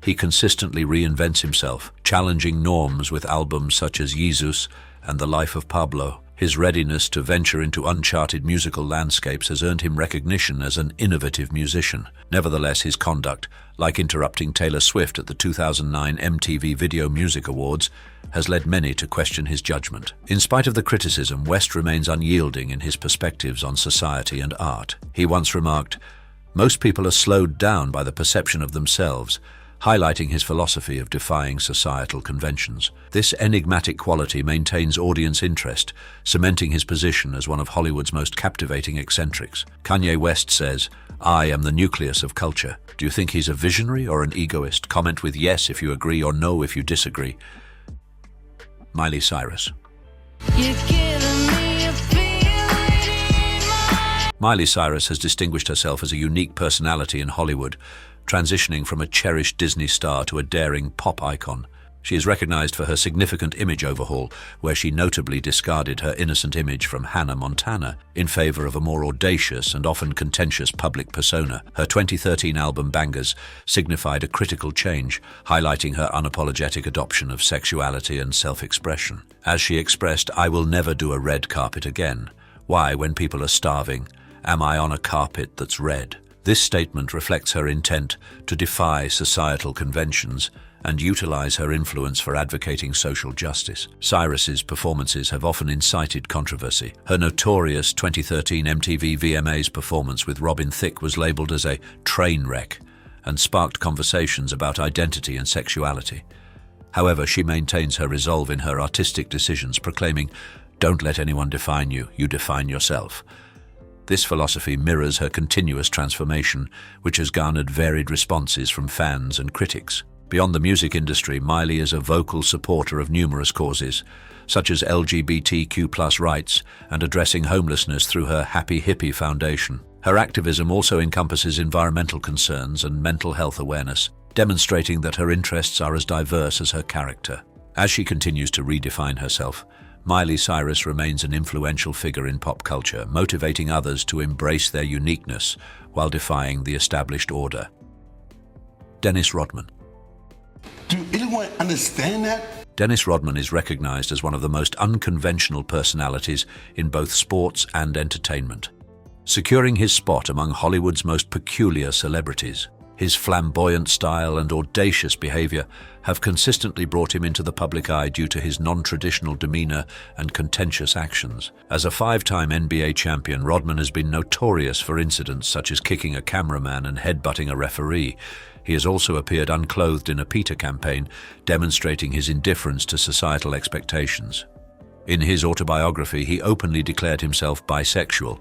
He consistently reinvents himself, challenging norms with albums such as Jesus and The Life of Pablo. His readiness to venture into uncharted musical landscapes has earned him recognition as an innovative musician. Nevertheless, his conduct, like interrupting Taylor Swift at the 2009 MTV Video Music Awards, has led many to question his judgment. In spite of the criticism, West remains unyielding in his perspectives on society and art. He once remarked, "Most people are slowed down by the perception of themselves," highlighting his philosophy of defying societal conventions. This enigmatic quality maintains audience interest, cementing his position as one of Hollywood's most captivating eccentrics. Kanye West says, "I am the nucleus of culture." Do you think he's a visionary or an egoist? Comment with yes if you agree or no if you disagree. Miley Cyrus. Miley Cyrus has distinguished herself as a unique personality in Hollywood, transitioning from a cherished Disney star to a daring pop icon. She is recognized for her significant image overhaul, where she notably discarded her innocent image from Hannah Montana in favor of a more audacious and often contentious public persona. Her 2013 album Bangers signified a critical change, highlighting her unapologetic adoption of sexuality and self-expression. As she expressed, "I will never do a red carpet again. Why, when people are starving, am I on a carpet that's red?" This statement reflects her intent to defy societal conventions and utilize her influence for advocating social justice. Cyrus's performances have often incited controversy. Her notorious 2013 MTV VMAs performance with Robin Thicke was labeled as a train wreck and sparked conversations about identity and sexuality. However, she maintains her resolve in her artistic decisions, proclaiming, "Don't let anyone define you, you define yourself." This philosophy mirrors her continuous transformation, which has garnered varied responses from fans and critics. Beyond the music industry, Miley is a vocal supporter of numerous causes, such as LGBTQ+ rights and addressing homelessness through her Happy Hippie Foundation. Her activism also encompasses environmental concerns and mental health awareness, demonstrating that her interests are as diverse as her character. As she continues to redefine herself, Miley Cyrus remains an influential figure in pop culture, motivating others to embrace their uniqueness while defying the established order. Dennis Rodman.
Do anyone understand that?
Dennis Rodman is recognized as one of the most unconventional personalities in both sports and entertainment, securing his spot among Hollywood's most peculiar celebrities. His flamboyant style and audacious behavior have consistently brought him into the public eye due to his non-traditional demeanor and contentious actions. As a 5-time NBA champion, Rodman has been notorious for incidents such as kicking a cameraman and headbutting a referee. He has also appeared unclothed in a PETA campaign, demonstrating his indifference to societal expectations. In his autobiography, he openly declared himself bisexual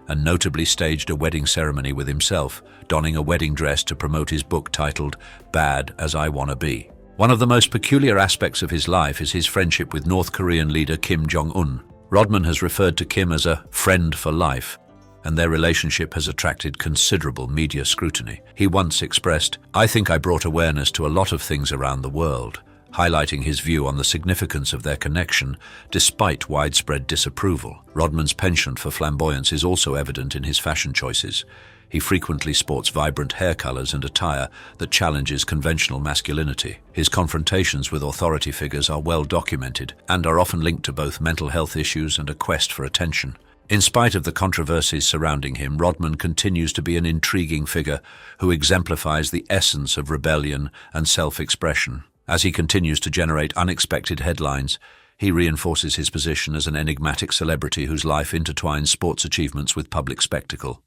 and notably staged a wedding ceremony with himself, donning a wedding dress to promote his book titled Bad as I Wanna Be. One of the most peculiar aspects of his life is his friendship with North Korean leader Kim Jong-un. Rodman has referred to Kim as a friend for life, and their relationship has attracted considerable media scrutiny. He once expressed, "I think I brought awareness to a lot of things around the world," highlighting his view on the significance of their connection despite widespread disapproval. Rodman's penchant for flamboyance is also evident in his fashion choices. He frequently sports vibrant hair colors and attire that challenges conventional masculinity. His confrontations with authority figures are well documented and are often linked to both mental health issues and a quest for attention. In spite of the controversies surrounding him, Rodman continues to be an intriguing figure who exemplifies the essence of rebellion and self-expression. As he continues to generate unexpected headlines, he reinforces his position as an enigmatic celebrity whose life intertwines sports achievements with public spectacle.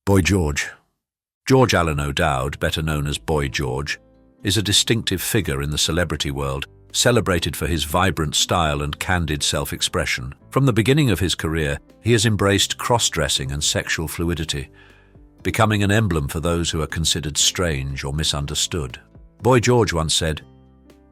Boy George. George Allen O'Dowd, better known as Boy George, is a distinctive figure in the celebrity world, celebrated for his vibrant style and candid self-expression. From the beginning of his career, he has embraced cross-dressing and sexual fluidity, becoming an emblem for those who are considered strange or misunderstood. Boy George once said,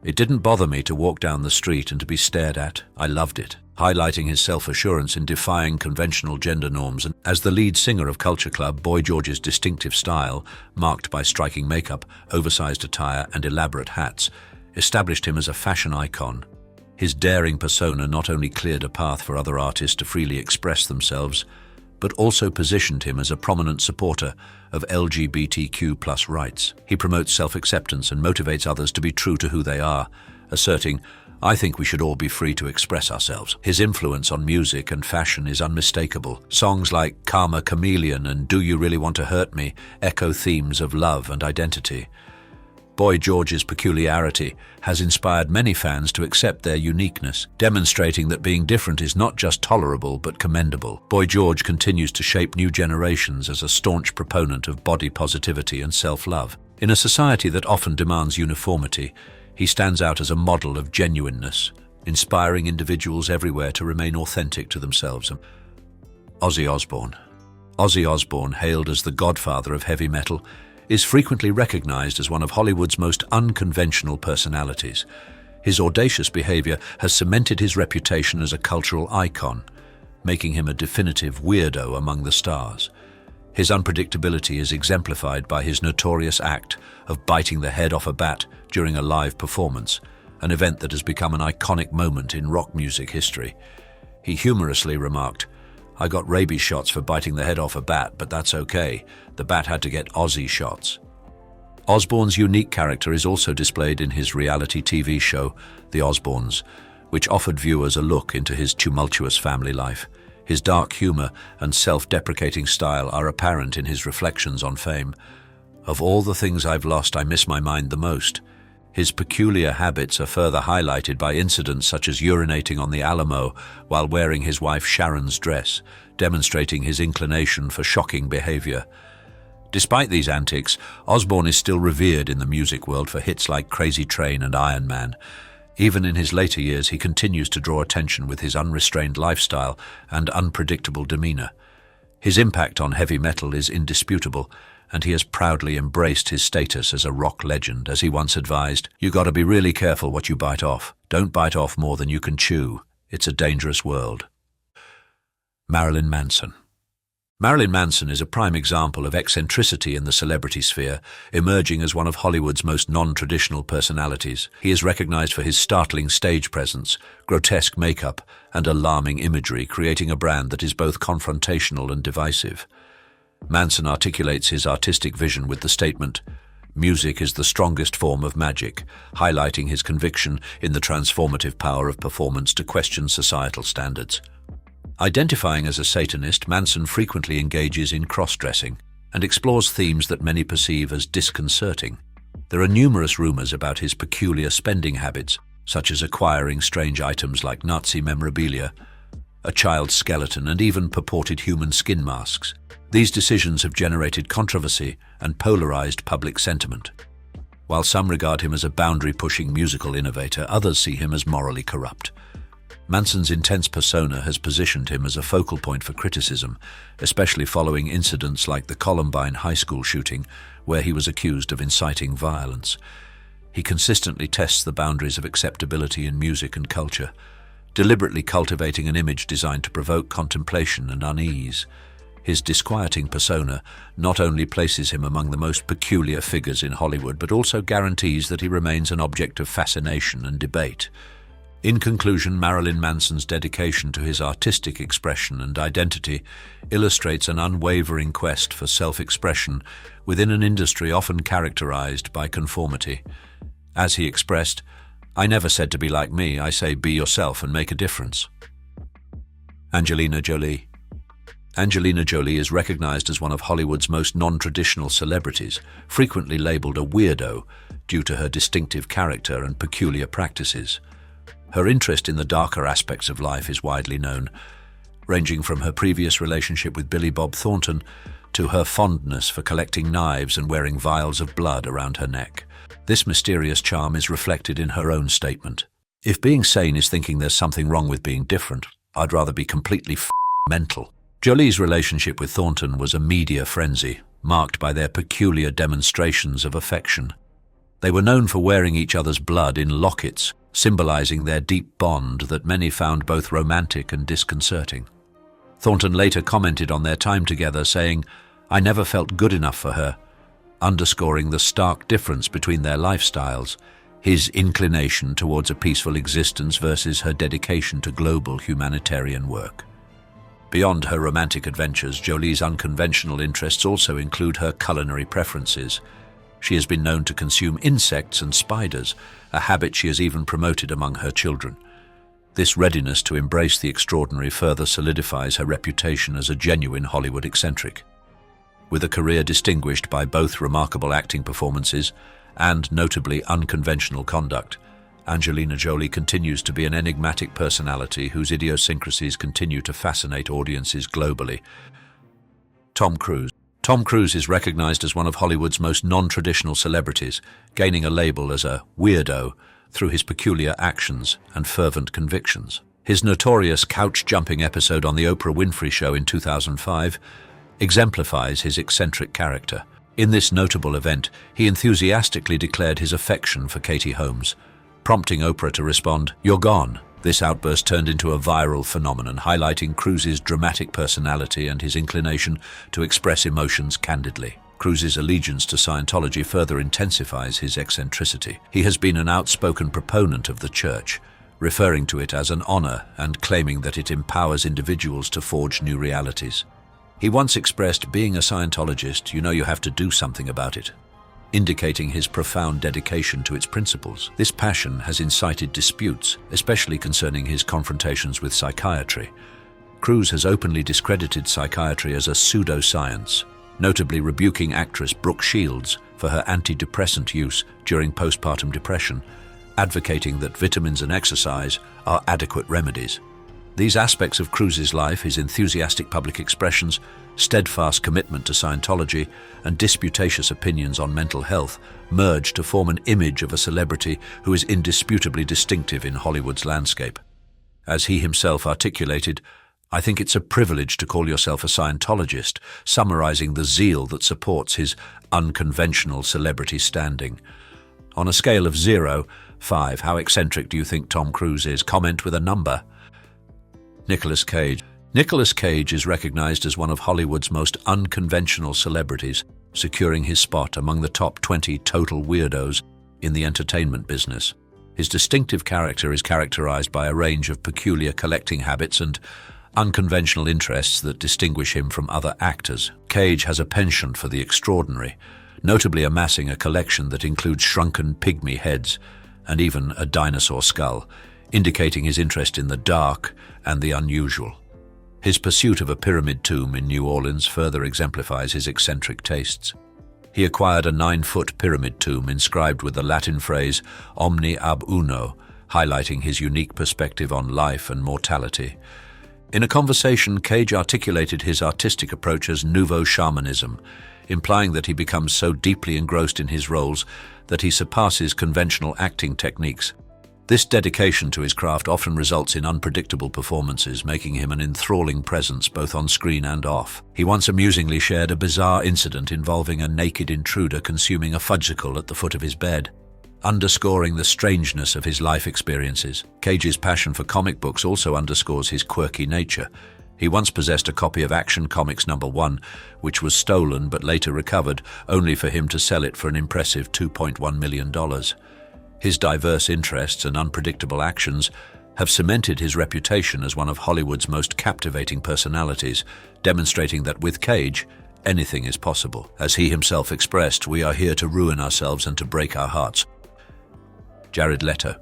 "It didn't bother me to walk down the street and to be stared at. I loved it." highlighting his self-assurance in defying conventional gender norms. And as the lead singer of Culture Club, Boy George's distinctive style, marked by striking makeup, oversized attire, and elaborate hats, established him as a fashion icon. His daring persona not only cleared a path for other artists to freely express themselves, but also positioned him as a prominent supporter of LGBTQ+ rights. He promotes self-acceptance and motivates others to be true to who they are, asserting, "I think we should all be free to express ourselves." His influence on music and fashion is unmistakable. Songs like Karma Chameleon and Do You Really Want to Hurt Me echo themes of love and identity. Boy George's peculiarity has inspired many fans to accept their uniqueness, demonstrating that being different is not just tolerable but commendable. Boy George continues to shape new generations as a staunch proponent of body positivity and self-love. In a society that often demands uniformity, he stands out as a model of genuineness, inspiring individuals everywhere to remain authentic to themselves. Ozzy Osborne. Ozzy Osborne, hailed as the godfather of heavy metal, is frequently recognized as one of Hollywood's most unconventional personalities. His audacious behavior has cemented his reputation as a cultural icon, making him a definitive weirdo among the stars. His unpredictability is exemplified by his notorious act of biting the head off a bat during a live performance, an event that has become an iconic moment in rock music history. He humorously remarked, "I got rabies shots for biting the head off a bat, but that's okay. The bat had to get Aussie shots." Osborne's unique character is also displayed in his reality TV show, The Osbournes, which offered viewers a look into his tumultuous family life. His dark humor and self-deprecating style are apparent in his reflections on fame. "Of all the things I've lost, I miss my mind the most." His peculiar habits are further highlighted by incidents such as urinating on the Alamo while wearing his wife Sharon's dress, demonstrating his inclination for shocking behavior. Despite these antics, Osborne is still revered in the music world for hits like Crazy Train and Iron Man. Even in his later years, he continues to draw attention with his unrestrained lifestyle and unpredictable demeanor. His impact on heavy metal is indisputable, and he has proudly embraced his status as a rock legend. As he once advised, "You gotta be really careful what you bite off. Don't bite off more than you can chew. It's a dangerous world." Marilyn Manson. Marilyn Manson is a prime example of eccentricity in the celebrity sphere, emerging as one of Hollywood's most non-traditional personalities. He is recognized for his startling stage presence, grotesque makeup, and alarming imagery, creating a brand that is both confrontational and divisive. Manson articulates his artistic vision with the statement, "Music is the strongest form of magic," highlighting his conviction in the transformative power of performance to question societal standards. Identifying as a Satanist, Manson frequently engages in cross-dressing and explores themes that many perceive as disconcerting. There are numerous rumors about his peculiar spending habits, such as acquiring strange items like Nazi memorabilia, a child's skeleton, and even purported human skin masks. These decisions have generated controversy and polarized public sentiment. While some regard him as a boundary-pushing musical innovator, others see him as morally corrupt. Manson's intense persona has positioned him as a focal point for criticism, especially following incidents like the Columbine high school shooting, where he was accused of inciting violence. He consistently tests the boundaries of acceptability in music and culture, deliberately cultivating an image designed to provoke contemplation and unease. His disquieting persona not only places him among the most peculiar figures in Hollywood, but also guarantees that he remains an object of fascination and debate. In conclusion, Marilyn Manson's dedication to his artistic expression and identity illustrates an unwavering quest for self-expression within an industry often characterized by conformity. As he expressed, "I never said to be like me, I say be yourself and make a difference." Angelina Jolie. Angelina Jolie is recognized as one of Hollywood's most non-traditional celebrities, frequently labeled a weirdo due to her distinctive character and peculiar practices. Her interest in the darker aspects of life is widely known, ranging from her previous relationship with Billy Bob Thornton to her fondness for collecting knives and wearing vials of blood around her neck. This mysterious charm is reflected in her own statement. "If being sane is thinking there's something wrong with being different, I'd rather be completely mental." Jolie's relationship with Thornton was a media frenzy, marked by their peculiar demonstrations of affection. They were known for wearing each other's blood in lockets, symbolizing their deep bond that many found both romantic and disconcerting. Thornton later commented on their time together, saying, "I never felt good enough for her," underscoring the stark difference between their lifestyles, his inclination towards a peaceful existence versus her dedication to global humanitarian work. Beyond her romantic adventures, Jolie's unconventional interests also include her culinary preferences. She has been known to consume insects and spiders, a habit she has even promoted among her children. This readiness to embrace the extraordinary further solidifies her reputation as a genuine Hollywood eccentric. With a career distinguished by both remarkable acting performances and notably unconventional conduct, Angelina Jolie continues to be an enigmatic personality whose idiosyncrasies continue to fascinate audiences globally. Tom Cruise. Tom Cruise is recognized as one of Hollywood's most non-traditional celebrities, gaining a label as a weirdo through his peculiar actions and fervent convictions. His notorious couch-jumping episode on The Oprah Winfrey Show in 2005 exemplifies his eccentric character. In this notable event, he enthusiastically declared his affection for Katie Holmes, prompting Oprah to respond, "You're gone." This outburst turned into a viral phenomenon, highlighting Cruise's dramatic personality and his inclination to express emotions candidly. Cruise's allegiance to Scientology further intensifies his eccentricity. He has been an outspoken proponent of the church, referring to it as an honor and claiming that it empowers individuals to forge new realities. He once expressed, "Being a Scientologist, you know you have to do something about it," indicating his profound dedication to its principles. This passion has incited disputes, especially concerning his confrontations with psychiatry. Cruise has openly discredited psychiatry as a pseudoscience, notably rebuking actress Brooke Shields for her antidepressant use during postpartum depression, advocating that vitamins and exercise are adequate remedies. These aspects of Cruise's life, his enthusiastic public expressions, steadfast commitment to Scientology, and disputatious opinions on mental health, merge to form an image of a celebrity who is indisputably distinctive in Hollywood's landscape. As he himself articulated, "I think it's a privilege to call yourself a Scientologist," summarizing the zeal that supports his unconventional celebrity standing. On a scale of 0-5, how eccentric do you think Tom Cruise is? Comment with a number. Nicolas Cage. Nicolas Cage is recognized as one of Hollywood's most unconventional celebrities, securing his spot among the top 20 total weirdos in the entertainment business. His distinctive character is characterized by a range of peculiar collecting habits and unconventional interests that distinguish him from other actors. Cage has a penchant for the extraordinary, notably amassing a collection that includes shrunken pygmy heads and even a dinosaur skull, indicating his interest in the dark and the unusual. His pursuit of a pyramid tomb in New Orleans further exemplifies his eccentric tastes. He acquired a 9-foot pyramid tomb inscribed with the Latin phrase Omni ab uno, highlighting his unique perspective on life and mortality. In a conversation, Cage articulated his artistic approach as nouveau shamanism, implying that he becomes so deeply engrossed in his roles that he surpasses conventional acting techniques. This dedication to his craft often results in unpredictable performances, making him an enthralling presence both on screen and off. He once amusingly shared a bizarre incident involving a naked intruder consuming a fudgsicle at the foot of his bed, underscoring the strangeness of his life experiences. Cage's passion for comic books also underscores his quirky nature. He once possessed a copy of Action Comics #1, which was stolen but later recovered, only for him to sell it for an impressive $2.1 million. His diverse interests and unpredictable actions have cemented his reputation as one of Hollywood's most captivating personalities, demonstrating that with Cage, anything is possible. As he himself expressed, "We are here to ruin ourselves and to break our hearts." Jared Leto.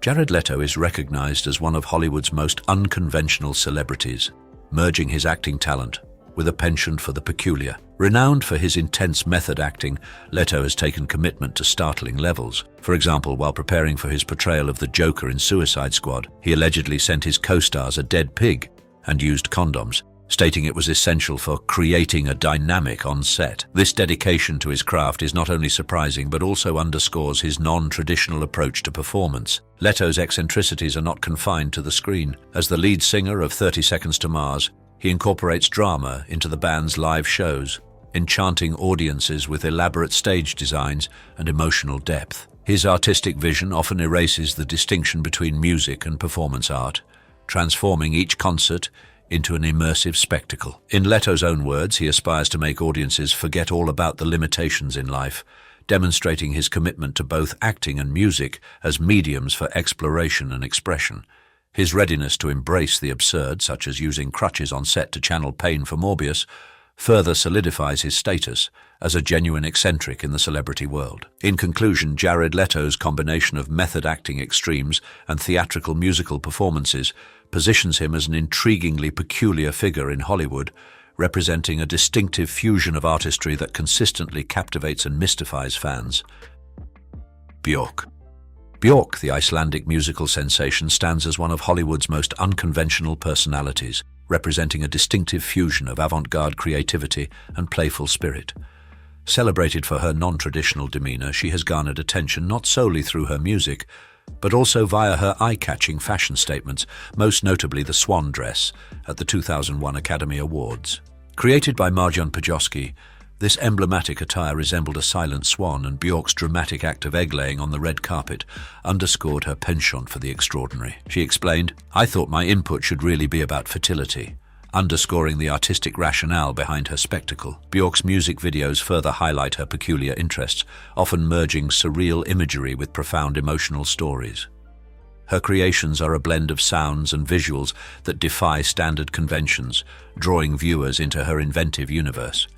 Jared Leto is recognized as one of Hollywood's most unconventional celebrities, merging his acting talent with a penchant for the peculiar. Renowned for his intense method acting, Leto has taken commitment to startling levels. For example, while preparing for his portrayal of the Joker in Suicide Squad, he allegedly sent his co-stars a dead pig and used condoms, stating it was essential for creating a dynamic on set. This dedication to his craft is not only surprising but also underscores his non-traditional approach to performance. Leto's eccentricities are not confined to the screen. As the lead singer of 30 Seconds to Mars, he incorporates drama into the band's live shows, enchanting audiences with elaborate stage designs and emotional depth. His artistic vision often erases the distinction between music and performance art, transforming each concert into an immersive spectacle. In Leto's own words, he aspires to make audiences forget all about the limitations in life, demonstrating his commitment to both acting and music as mediums for exploration and expression. His readiness to embrace the absurd, such as using crutches on set to channel pain for Morbius, further solidifies his status as a genuine eccentric in the celebrity world. In conclusion, Jared Leto's combination of method acting extremes and theatrical musical performances positions him as an intriguingly peculiar figure in Hollywood, representing a distinctive fusion of artistry that consistently captivates and mystifies fans. Bjork. Bjork, the Icelandic musical sensation, stands as one of Hollywood's most unconventional personalities, representing a distinctive fusion of avant-garde creativity and playful spirit. Celebrated for her non-traditional demeanor, she has garnered attention not solely through her music, but also via her eye-catching fashion statements, most notably the swan dress at the 2001 Academy Awards. Created by Marjan Pajowski, this emblematic attire resembled a silent swan, and Bjork's dramatic act of egg-laying on the red carpet underscored her penchant for the extraordinary. She explained, "I thought my input should really be about fertility," underscoring the artistic rationale behind her spectacle. Bjork's music videos further highlight her peculiar interests, often merging surreal imagery with profound emotional stories. Her creations are a blend of sounds and visuals that defy standard conventions, drawing viewers into her inventive universe.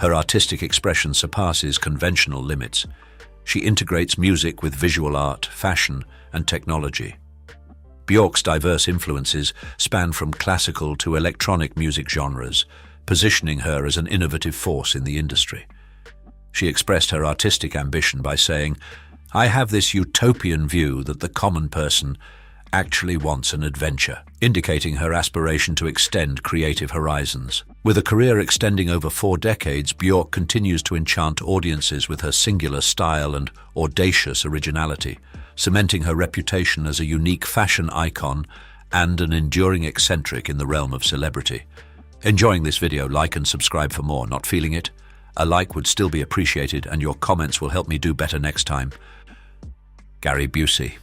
Her artistic expression surpasses conventional limits. She integrates music with visual art, fashion, and technology. Bjork's diverse influences span from classical to electronic music genres, positioning her as an innovative force in the industry. She expressed her artistic ambition by saying, "I have this utopian view that the common person actually wants an adventure," indicating her aspiration to extend creative horizons. With a career extending over 4 decades, Bjork continues to enchant audiences with her singular style and audacious originality, cementing her reputation as a unique fashion icon and an enduring eccentric in the realm of celebrity. Enjoying this video? Like and subscribe for more. Not feeling it? A like would still be appreciated, and your comments will help me do better next time. Gary Bucy.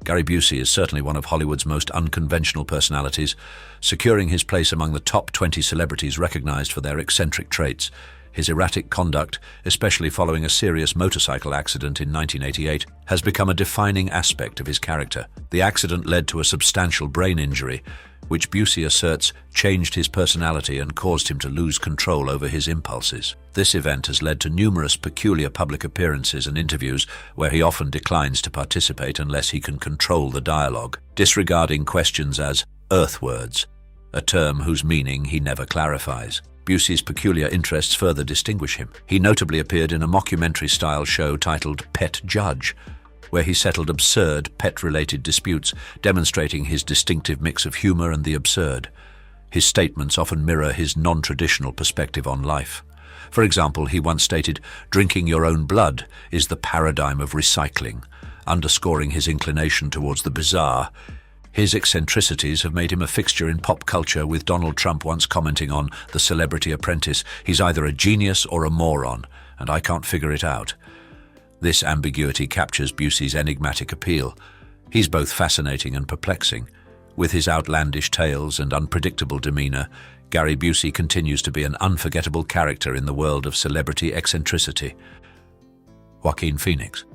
Gary Bucy is certainly one of Hollywood's most unconventional personalities, securing his place among the top 20 celebrities recognized for their eccentric traits. His erratic conduct, especially following a serious motorcycle accident in 1988, has become a defining aspect of his character. The accident led to a substantial brain injury, which Bucy asserts changed his personality and caused him to lose control over his impulses. This event has led to numerous peculiar public appearances and interviews where he often declines to participate unless he can control the dialogue, disregarding questions as "earth words," a term whose meaning he never clarifies. Bucy's peculiar interests further distinguish him. He notably appeared in a mockumentary-style show titled Pet Judge, where he settled absurd pet-related disputes, demonstrating his distinctive mix of humor and the absurd. His statements often mirror his non-traditional perspective on life. For example, he once stated, "Drinking your own blood is the paradigm of recycling," underscoring his inclination towards the bizarre. His eccentricities have made him a fixture in pop culture, with Donald Trump once commenting on The Celebrity Apprentice, "He's either a genius or a moron, and I can't figure it out." This ambiguity captures Bucy's enigmatic appeal. He's both fascinating and perplexing. With his outlandish tales and unpredictable demeanor, Gary Bucy continues to be an unforgettable character in the world of celebrity eccentricity. Joaquin Phoenix.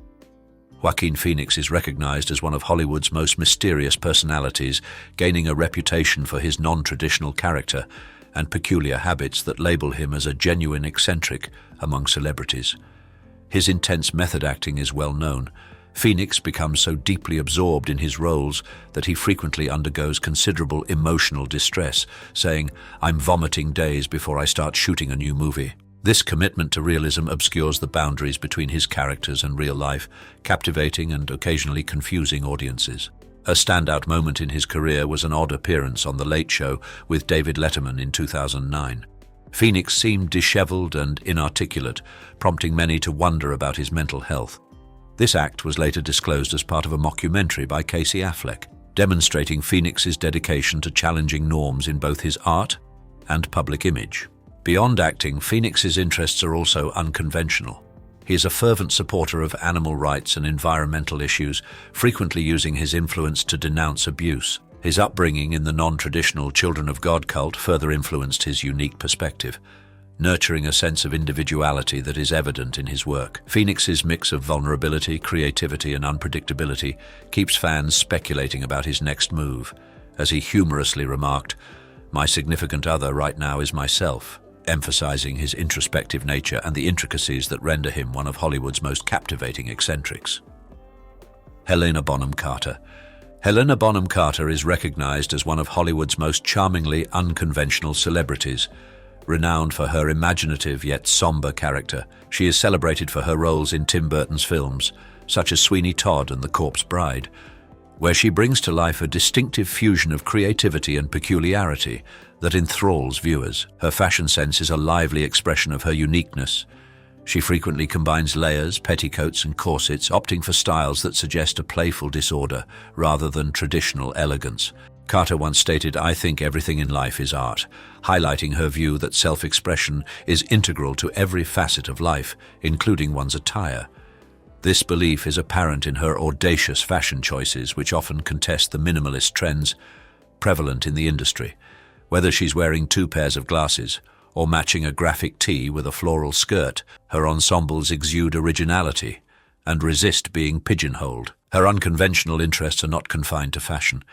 Joaquin Phoenix is recognized as one of Hollywood's most mysterious personalities, gaining a reputation for his non-traditional character and peculiar habits that label him as a genuine eccentric among celebrities. His intense method acting is well known. Phoenix becomes so deeply absorbed in his roles that he frequently undergoes considerable emotional distress, saying, "I'm vomiting days before I start shooting a new movie." This commitment to realism obscures the boundaries between his characters and real life, captivating and occasionally confusing audiences. A standout moment in his career was an odd appearance on The Late Show with David Letterman in 2009. Phoenix seemed disheveled and inarticulate, prompting many to wonder about his mental health. This act was later disclosed as part of a mockumentary by Casey Affleck, demonstrating Phoenix's dedication to challenging norms in both his art and public image. Beyond acting, Phoenix's interests are also unconventional. He is a fervent supporter of animal rights and environmental issues, frequently using his influence to denounce abuse. His upbringing in the non-traditional Children of God cult further influenced his unique perspective, nurturing a sense of individuality that is evident in his work. Phoenix's mix of vulnerability, creativity, and unpredictability keeps fans speculating about his next move. As he humorously remarked, "My significant other right now is myself," emphasizing his introspective nature and the intricacies that render him one of Hollywood's most captivating eccentrics. Helena Bonham Carter. Helena Bonham Carter is recognized as one of Hollywood's most charmingly unconventional celebrities. Renowned for her imaginative yet somber character, she is celebrated for her roles in Tim Burton's films, such as Sweeney Todd and The Corpse Bride, where she brings to life a distinctive fusion of creativity and peculiarity that enthralls viewers. Her fashion sense is a lively expression of her uniqueness. She frequently combines layers, petticoats, and corsets, opting for styles that suggest a playful disorder rather than traditional elegance. Carter once stated, "I think everything in life is art," highlighting her view that self-expression is integral to every facet of life, including one's attire. This belief is apparent in her audacious fashion choices, which often contest the minimalist trends prevalent in the industry. Whether she's wearing 2 pairs of glasses or matching a graphic tee with a floral skirt, her ensembles exude originality and resist being pigeonholed. Her unconventional interests are not confined to fashion.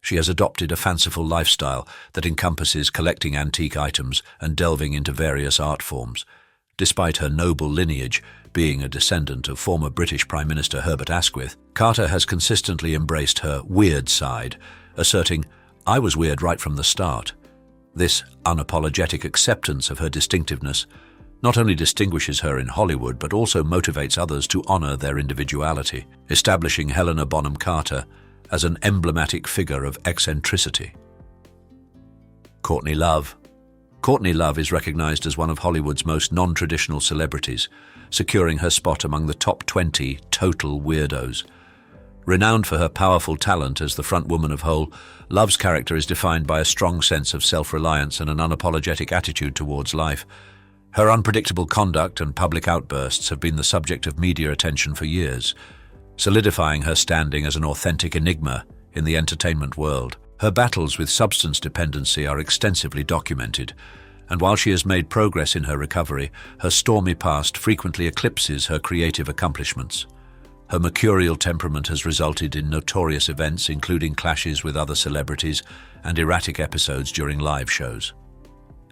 She has adopted a fanciful lifestyle that encompasses collecting antique items and delving into various art forms. Despite her noble lineage, being a descendant of former British Prime Minister Herbert Asquith, Carter has consistently embraced her weird side, asserting, "I was weird right from the start." This unapologetic acceptance of her distinctiveness not only distinguishes her in Hollywood, but also motivates others to honor their individuality, establishing Helena Bonham Carter as an emblematic figure of eccentricity. Courtney Love. Courtney Love is recognized as one of Hollywood's most non-traditional celebrities, securing her spot among the top 20 total weirdos. Renowned for her powerful talent as the frontwoman of Hole, Love's character is defined by a strong sense of self-reliance and an unapologetic attitude towards life. Her unpredictable conduct and public outbursts have been the subject of media attention for years, solidifying her standing as an authentic enigma in the entertainment world. Her battles with substance dependency are extensively documented, and while she has made progress in her recovery, her stormy past frequently eclipses her creative accomplishments. Her mercurial temperament has resulted in notorious events, including clashes with other celebrities and erratic episodes during live shows.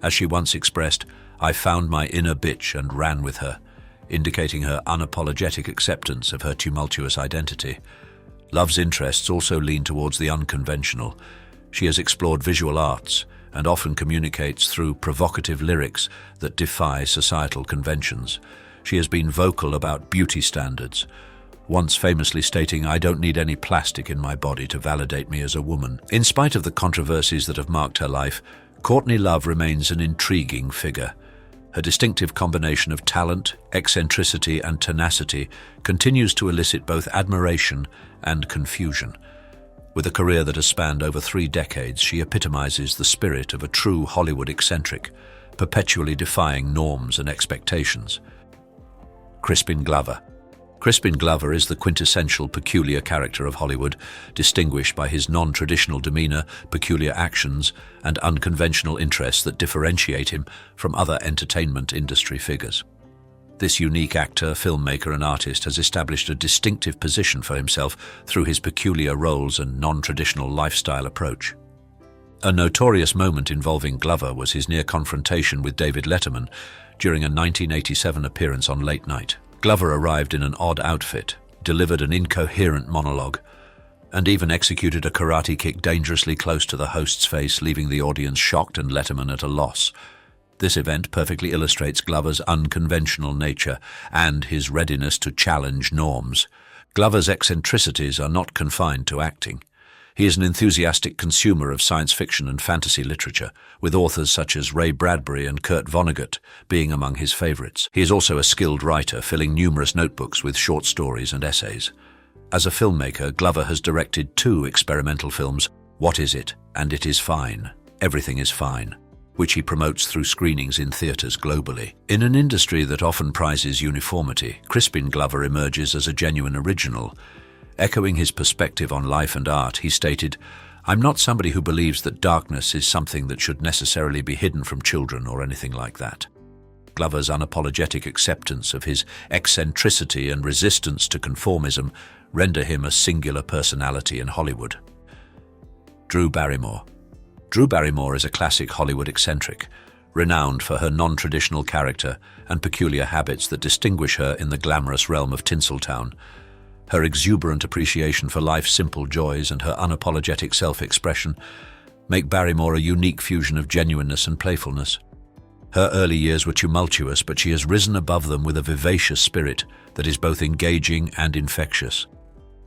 As she once expressed, "I found my inner bitch and ran with her," indicating her unapologetic acceptance of her tumultuous identity. Love's interests also lean towards the unconventional. She has explored visual arts and often communicates through provocative lyrics that defy societal conventions. She has been vocal about beauty standards, once famously stating, "I don't need any plastic in my body to validate me as a woman." In spite of the controversies that have marked her life, Courtney Love remains an intriguing figure. Her distinctive combination of talent, eccentricity, and tenacity continues to elicit both admiration and confusion. With a career that has spanned over 3 decades, she epitomizes the spirit of a true Hollywood eccentric, perpetually defying norms and expectations. Crispin Glover. Crispin Glover is the quintessential peculiar character of Hollywood, distinguished by his non-traditional demeanor, peculiar actions, and unconventional interests that differentiate him from other entertainment industry figures. This unique actor, filmmaker, and artist has established a distinctive position for himself through his peculiar roles and non-traditional lifestyle approach. A notorious moment involving Glover was his near confrontation with David Letterman during a 1987 appearance on Late Night. Glover arrived in an odd outfit, delivered an incoherent monologue, and even executed a karate kick dangerously close to the host's face, leaving the audience shocked and Letterman at a loss. This event perfectly illustrates Glover's unconventional nature and his readiness to challenge norms. Glover's eccentricities are not confined to acting. He is an enthusiastic consumer of science fiction and fantasy literature, with authors such as Ray Bradbury and Kurt Vonnegut being among his favorites. He is also a skilled writer, filling numerous notebooks with short stories and essays. As a filmmaker, Glover has directed 2 experimental films, What Is It? And It Is Fine. Everything is Fine, which he promotes through screenings in theaters globally. In an industry that often prizes uniformity, Crispin Glover emerges as a genuine original. Echoing his perspective on life and art, he stated, "I'm not somebody who believes that darkness is something that should necessarily be hidden from children or anything like that." Glover's unapologetic acceptance of his eccentricity and resistance to conformism render him a singular personality in Hollywood. Drew Barrymore. Drew Barrymore is a classic Hollywood eccentric, renowned for her non-traditional character and peculiar habits that distinguish her in the glamorous realm of Tinseltown. Her exuberant appreciation for life's simple joys and her unapologetic self-expression make Barrymore a unique fusion of genuineness and playfulness. Her early years were tumultuous, but she has risen above them with a vivacious spirit that is both engaging and infectious.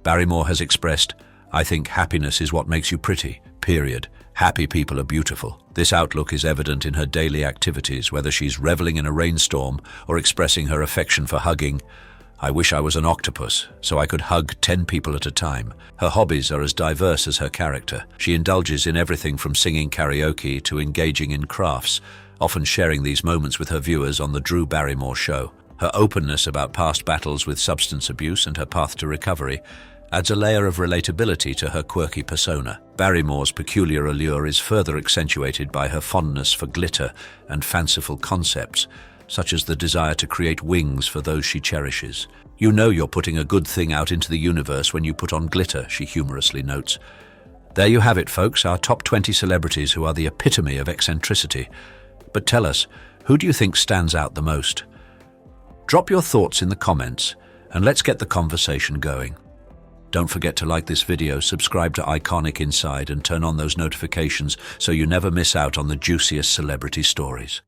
Barrymore has expressed, "I think happiness is what makes you pretty, period. Happy people are beautiful." This outlook is evident in her daily activities, whether she's reveling in a rainstorm or expressing her affection for hugging. "I wish I was an octopus, so I could hug 10 people at a time." Her hobbies are as diverse as her character. She indulges in everything from singing karaoke to engaging in crafts, often sharing these moments with her viewers on The Drew Barrymore Show. Her openness about past battles with substance abuse and her path to recovery adds a layer of relatability to her quirky persona. Barrymore's peculiar allure is further accentuated by her fondness for glitter and fanciful concepts, such as the desire to create wings for those she cherishes. "You know you're putting a good thing out into the universe when you put on glitter," she humorously notes. There you have it, folks, our top 20 celebrities who are the epitome of eccentricity. But tell us, who do you think stands out the most? Drop your thoughts in the comments, and let's get the conversation going. Don't forget to like this video, subscribe to Iconic Inside, and turn on those notifications so you never miss out on the juiciest celebrity stories.